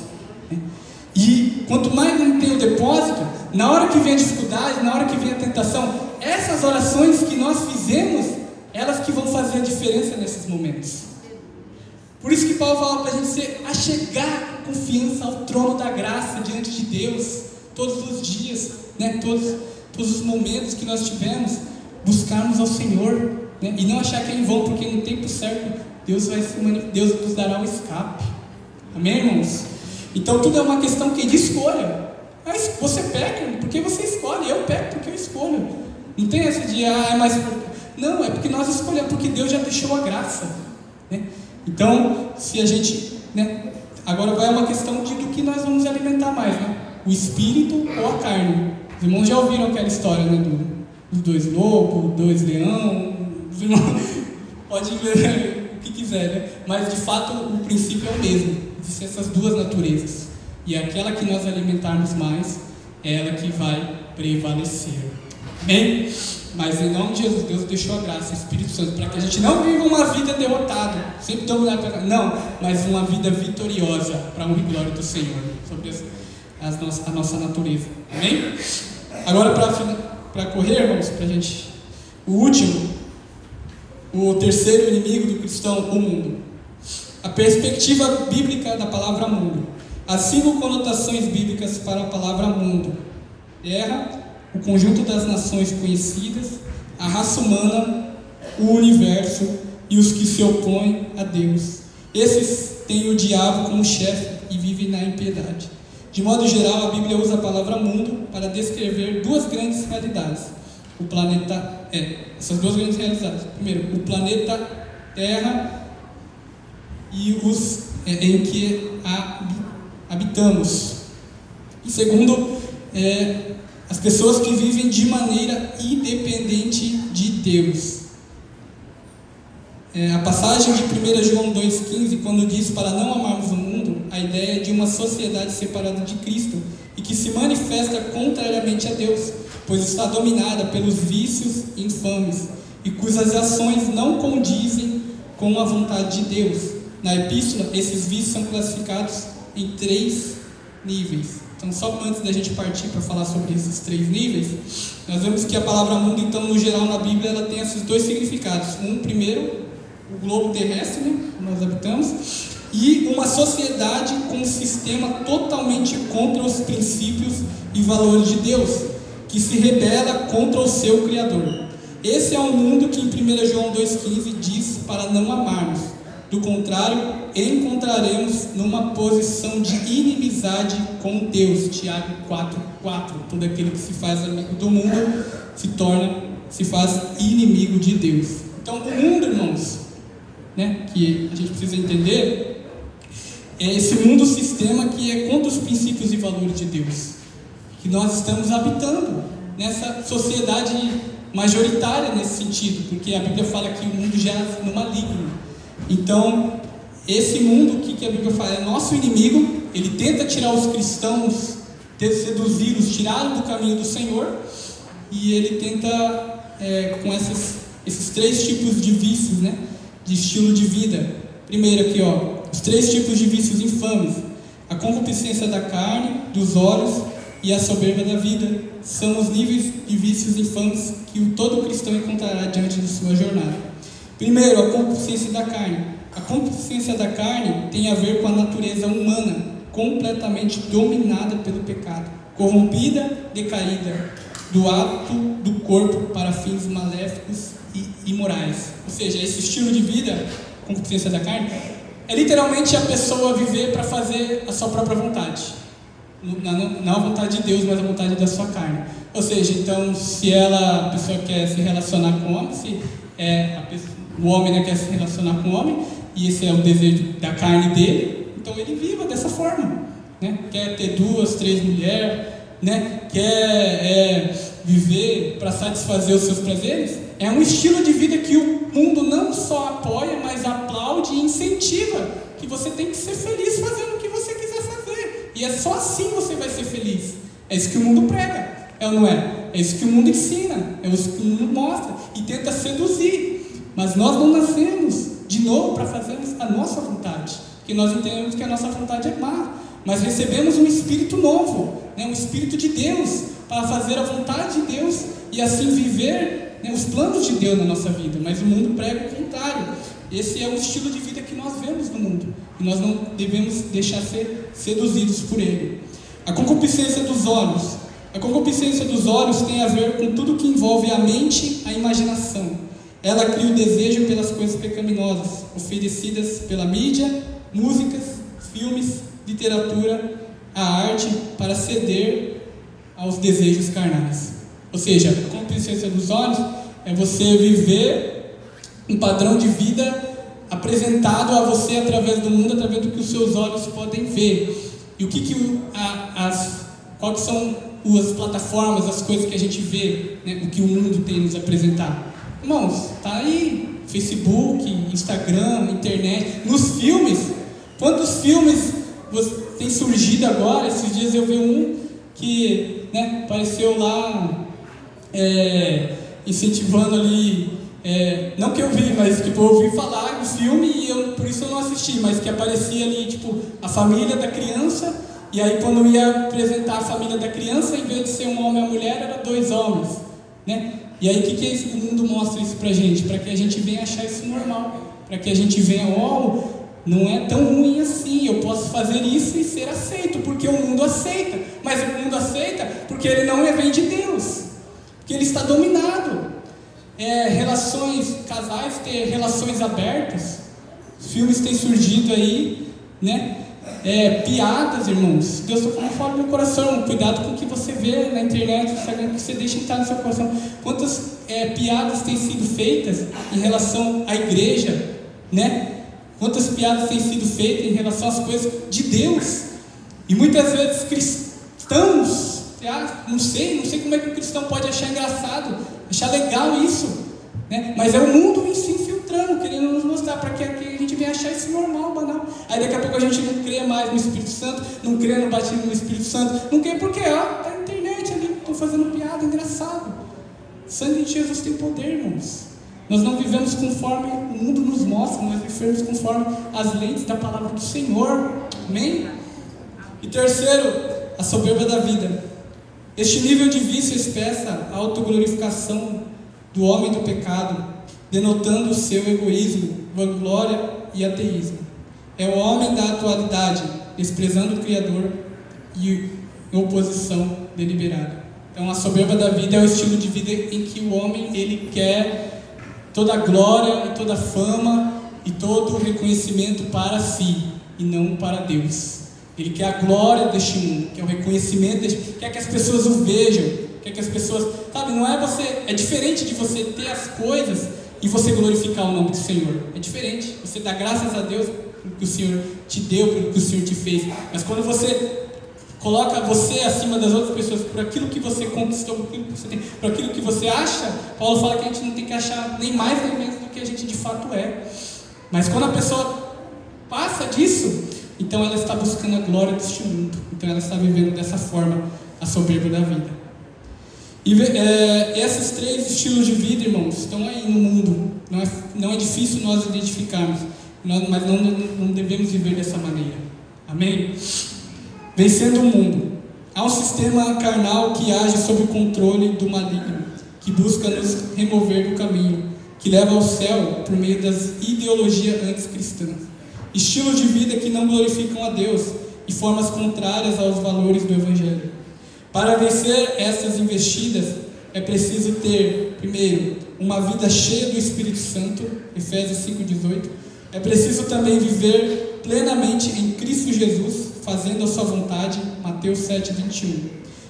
E quanto mais não tem o depósito, na hora que vem a dificuldade, na hora que vem a tentação, essas orações que nós fizemos, elas que vão fazer a diferença nesses momentos. Por isso que Paulo fala para a gente achegar com confiança ao trono da graça diante de Deus, todos os dias, né? todos os momentos que nós tivemos, buscarmos ao Senhor, né? E não achar que é em vão, porque no tempo certo Deus nos dará o escape. Amém, irmãos? Então tudo é uma questão de escolha. Mas você peca porque você escolhe, eu peco porque eu escolho. Não tem essa de, é mais... Não, é porque nós escolhemos, porque Deus já deixou a graça, né? Então, se a gente, né? Agora vai uma questão do que nós vamos alimentar mais, né? O espírito ou a carne. Os irmãos já ouviram aquela história, né? Dos 2 lobos, 2 leões. Os irmãos pode ler o que quiser, né? Mas de fato o princípio é o mesmo. Existem essas duas naturezas. E aquela que nós alimentarmos mais, é ela que vai prevalecer. Amém? Mas em nome de Jesus, Deus deixou a graça, o Espírito Santo, para que a gente não viva uma vida derrotada, sempre dominada pela... Não, mas uma vida vitoriosa, para a honra e glória do Senhor, sobre a nossa natureza. Amém? Agora, para correr, irmãos, para a gente... O último, o terceiro inimigo do cristão, o mundo. A perspectiva bíblica da palavra mundo. As 5 conotações bíblicas para a palavra mundo: terra, o conjunto das nações conhecidas, a raça humana, o universo e os que se opõem a Deus. Esses têm o diabo como chefe e vivem na impiedade. De modo geral, a Bíblia usa a palavra mundo para descrever 2 grandes realidades. Essas 2 grandes realidades. Primeiro, o planeta Terra e os em que habitamos. E segundo, as pessoas que vivem de maneira independente de Deus. A passagem de 1 João 2,15, quando diz para não amarmos o mundo, a ideia é de uma sociedade separada de Cristo e que se manifesta contrariamente a Deus, pois está dominada pelos vícios infames e cujas ações não condizem com a vontade de Deus. Na epístola, esses vícios são classificados em 3 níveis. Então, só antes da gente partir para falar sobre esses 3 níveis, nós vemos que a palavra mundo, então, no geral, na Bíblia, ela tem esses 2 significados. Primeiro, o globo terrestre, né, que nós habitamos, e uma sociedade com um sistema totalmente contra os princípios e valores de Deus, que se rebela contra o seu Criador. Esse é um mundo que em 1 João 2,15 diz para não amarmos. Do contrário, encontraremos numa posição de inimizade com Deus. Tiago 4,4. Todo aquele que se faz amigo do mundo se faz inimigo de Deus. Então, o mundo, irmãos, né, que a gente precisa entender, é esse mundo sistema que é contra os princípios e valores de Deus, que nós estamos habitando nessa sociedade majoritária nesse sentido, porque a Bíblia fala que o mundo jaz no maligno. Então, esse mundo, o que a Bíblia fala? É nosso inimigo. Ele tenta tirar os cristãos, seduzi-los, tirá-los do caminho do Senhor, e ele tenta, com esses 3 tipos de vícios, né, de estilo de vida. Primeiro aqui, os 3 tipos de vícios infames: a concupiscência da carne, dos olhos e a soberba da vida. São os níveis de vícios infames que todo cristão encontrará diante de sua jornada. Primeiro, a concupiscência da carne. A concupiscência da carne tem a ver com a natureza humana, completamente dominada pelo pecado, corrompida, decaída, do ato do corpo para fins maléficos e imorais. Ou seja, esse estilo de vida, concupiscência da carne, é literalmente a pessoa viver para fazer a sua própria vontade. Não a vontade de Deus, mas a vontade da sua carne. Ou seja, então, se a pessoa quer se relacionar com o homem, se o homem, né, quer se relacionar com o homem, e esse é o desejo da carne dele, então ele viva dessa forma, né? Quer ter 2, 3 mulheres, né? Quer viver para satisfazer os seus prazeres, é um estilo de vida que o mundo não só apoia, mas aplaude e incentiva, que você tem que ser feliz fazendo o que você quiser fazer, e é só assim você vai ser feliz. É isso que o mundo prega, é ou não é? É isso que o mundo ensina, é isso que o mundo mostra e tenta seduzir. Mas nós não nascemos de novo para fazermos a nossa vontade, porque nós entendemos que a nossa vontade é má, mas recebemos um espírito novo, né, um espírito de Deus, para fazer a vontade de Deus e assim viver, né, os planos de Deus na nossa vida. Mas o mundo prega o contrário. Esse é o estilo de vida que nós vemos no mundo, e nós não devemos deixar ser seduzidos por ele. A concupiscência dos olhos. A concupiscência dos olhos tem a ver com tudo que envolve a mente, a imaginação. Ela cria o desejo pelas coisas pecaminosas, oferecidas pela mídia, músicas, filmes, literatura, a arte, para ceder aos desejos carnais. Ou seja, a concupiscência dos olhos é você viver um padrão de vida apresentado a você através do mundo, através do que os seus olhos podem ver. E quais são as plataformas, as coisas que a gente vê, né, o que o mundo tem nos apresentar? Irmãos, tá aí, Facebook, Instagram, internet, nos filmes. Quantos filmes tem surgido agora? Esses dias eu vi um que, né, apareceu lá incentivando ali, não que eu vi, mas tipo, eu ouvi falar do filme e por isso eu não assisti, mas que aparecia ali, tipo, a família da criança. E aí quando ia apresentar a família da criança, em vez de ser um homem e uma mulher, era 2 homens, né? E aí o que é isso? O mundo mostra isso pra gente, para que a gente venha achar isso normal, para que a gente venha, não é tão ruim assim, eu posso fazer isso e ser aceito, porque o mundo aceita, mas o mundo aceita porque ele não vem de Deus, porque ele está dominado. Casais ter relações abertas, filmes têm surgido aí, né? Piadas, irmãos. Deus está falando fora do meu coração. Cuidado com o que você vê na internet, no Instagram, que você deixa entrar no seu coração. Quantas piadas têm sido feitas em relação à igreja, né? Quantas piadas têm sido feitas em relação às coisas de Deus? E muitas vezes cristãos, não sei como é que o cristão pode achar engraçado, achar legal isso, né? Mas é o mundo em si infiltrando, querendo nos mostrar, para que a gente venha achar isso normal, banal. Aí daqui a pouco a gente não crê mais no Espírito Santo, não crê no batismo no Espírito Santo, não crê porque, tá na internet ali, estão fazendo piada, engraçado. O sangue de Jesus tem poder, irmãos. Nós não vivemos conforme o mundo nos mostra, nós vivemos conforme as leis da palavra do Senhor. Amém? E terceiro, a soberba da vida. Este nível de vício expressa a autoglorificação do homem do pecado, denotando o seu egoísmo, vanglória e ateísmo. É o homem da atualidade, desprezando o Criador e em oposição deliberada. Então a soberba da vida é o estilo de vida em que o homem ele quer toda a glória e toda a fama e todo o reconhecimento para si e não para Deus. Ele quer a glória deste mundo, quer o reconhecimento quer que as pessoas o vejam, quer que as pessoas, não é você, é diferente de você ter as coisas e você glorificar o nome do Senhor. É diferente, você dá graças a Deus pelo que o Senhor te deu, pelo que o Senhor te fez. Mas quando você coloca você acima das outras pessoas, por aquilo que você conquistou, por aquilo que você tem, por aquilo que você acha, Paulo fala que a gente não tem que achar nem mais nem menos do que a gente de fato é. Mas quando a pessoa passa disso, então ela está buscando a glória deste mundo. Então ela está vivendo dessa forma a soberba da vida. E esses 3 estilos de vida, irmãos, estão aí no mundo. Não é difícil nós identificarmos, mas não devemos viver dessa maneira. Amém? Vencendo o mundo. Há um sistema carnal que age sob o controle do maligno, que busca nos remover do caminho, que leva ao céu por meio das ideologias anticristãs. Estilos de vida que não glorificam a Deus e formas contrárias aos valores do Evangelho. Para vencer essas investidas, é preciso ter, primeiro, uma vida cheia do Espírito Santo, Efésios 5,18. É preciso também viver plenamente em Cristo Jesus, fazendo a sua vontade, Mateus 7,21.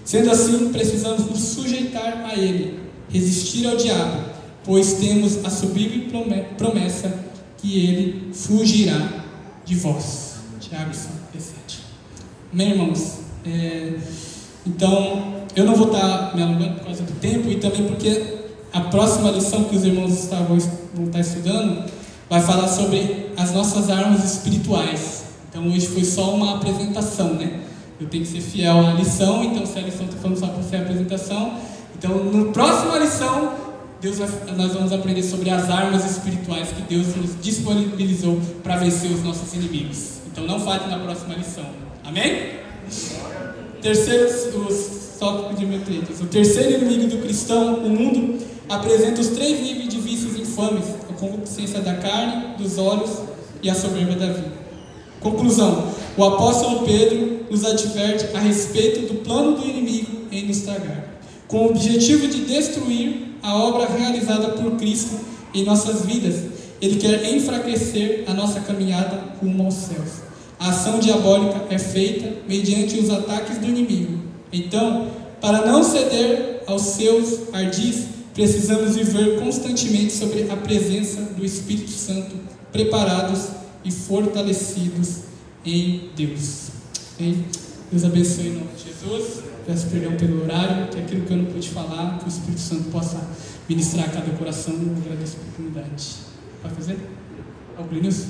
Sendo assim, precisamos nos sujeitar a Ele, resistir ao diabo, pois temos a sublime promessa que Ele fugirá de vós. Tiago 5,17. Amém, irmãos? Então, eu não vou estar me alongando por causa do tempo e também porque a próxima lição que os irmãos vão estar estudando vai falar sobre as nossas armas espirituais. Então, hoje foi só uma apresentação, né? Eu tenho que ser fiel à lição, então se a lição está falando só para ser a apresentação, então na próxima lição nós vamos aprender sobre as armas espirituais que Deus nos disponibilizou para vencer os nossos inimigos. Então não falhe na próxima lição. Amém? O terceiro inimigo do cristão, o mundo, apresenta os 3 níveis de vícios infames: a concupiscência da carne, dos olhos e a soberba da vida. Conclusão: o apóstolo Pedro nos adverte a respeito do plano do inimigo em nos tragar, com o objetivo de destruir a obra realizada por Cristo em nossas vidas. Ele quer enfraquecer a nossa caminhada rumo aos céus. A ação diabólica é feita mediante os ataques do inimigo. Então, para não ceder aos seus ardis, precisamos viver constantemente sobre a presença do Espírito Santo, preparados e fortalecidos em Deus. Amém? Deus abençoe em nome de Jesus. Peço perdão pelo horário, que aquilo que eu não pude falar, que o Espírito Santo possa ministrar a cada coração. Eu agradeço a oportunidade. Pode fazer? É o Linus?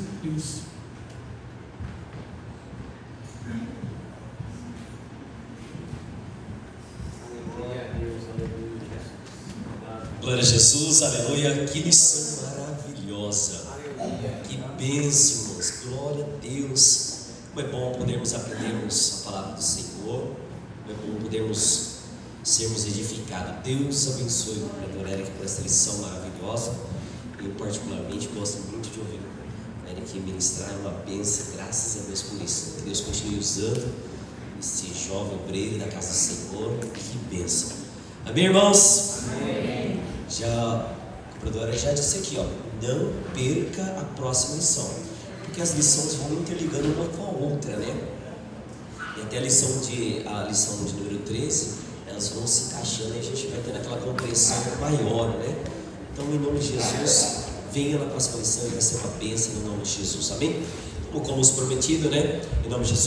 Glória a Jesus, aleluia. Que lição maravilhosa. Que bênção, irmãos. Glória a Deus. Como é bom podermos aprendermos a palavra do Senhor. Como é bom podermos sermos edificados. Deus abençoe o pregador Eric por essa lição maravilhosa. Eu particularmente gosto muito de ouvir o Eric ministrar, uma bênção. Graças a Deus por isso. Que Deus continue usando esse jovem obreiro da casa do Senhor. Que bênção. Amém, irmãos? Amém. A pregadora já disse aqui, não perca a próxima lição, porque as lições vão interligando uma com a outra, né? E até a lição de número 13, elas vão se encaixando e a gente vai tendo aquela compreensão maior, né? Então, em nome de Jesus, venha na próxima lição e vai ser uma bênção no nome de Jesus, amém? Como os prometido, né? Em nome de Jesus.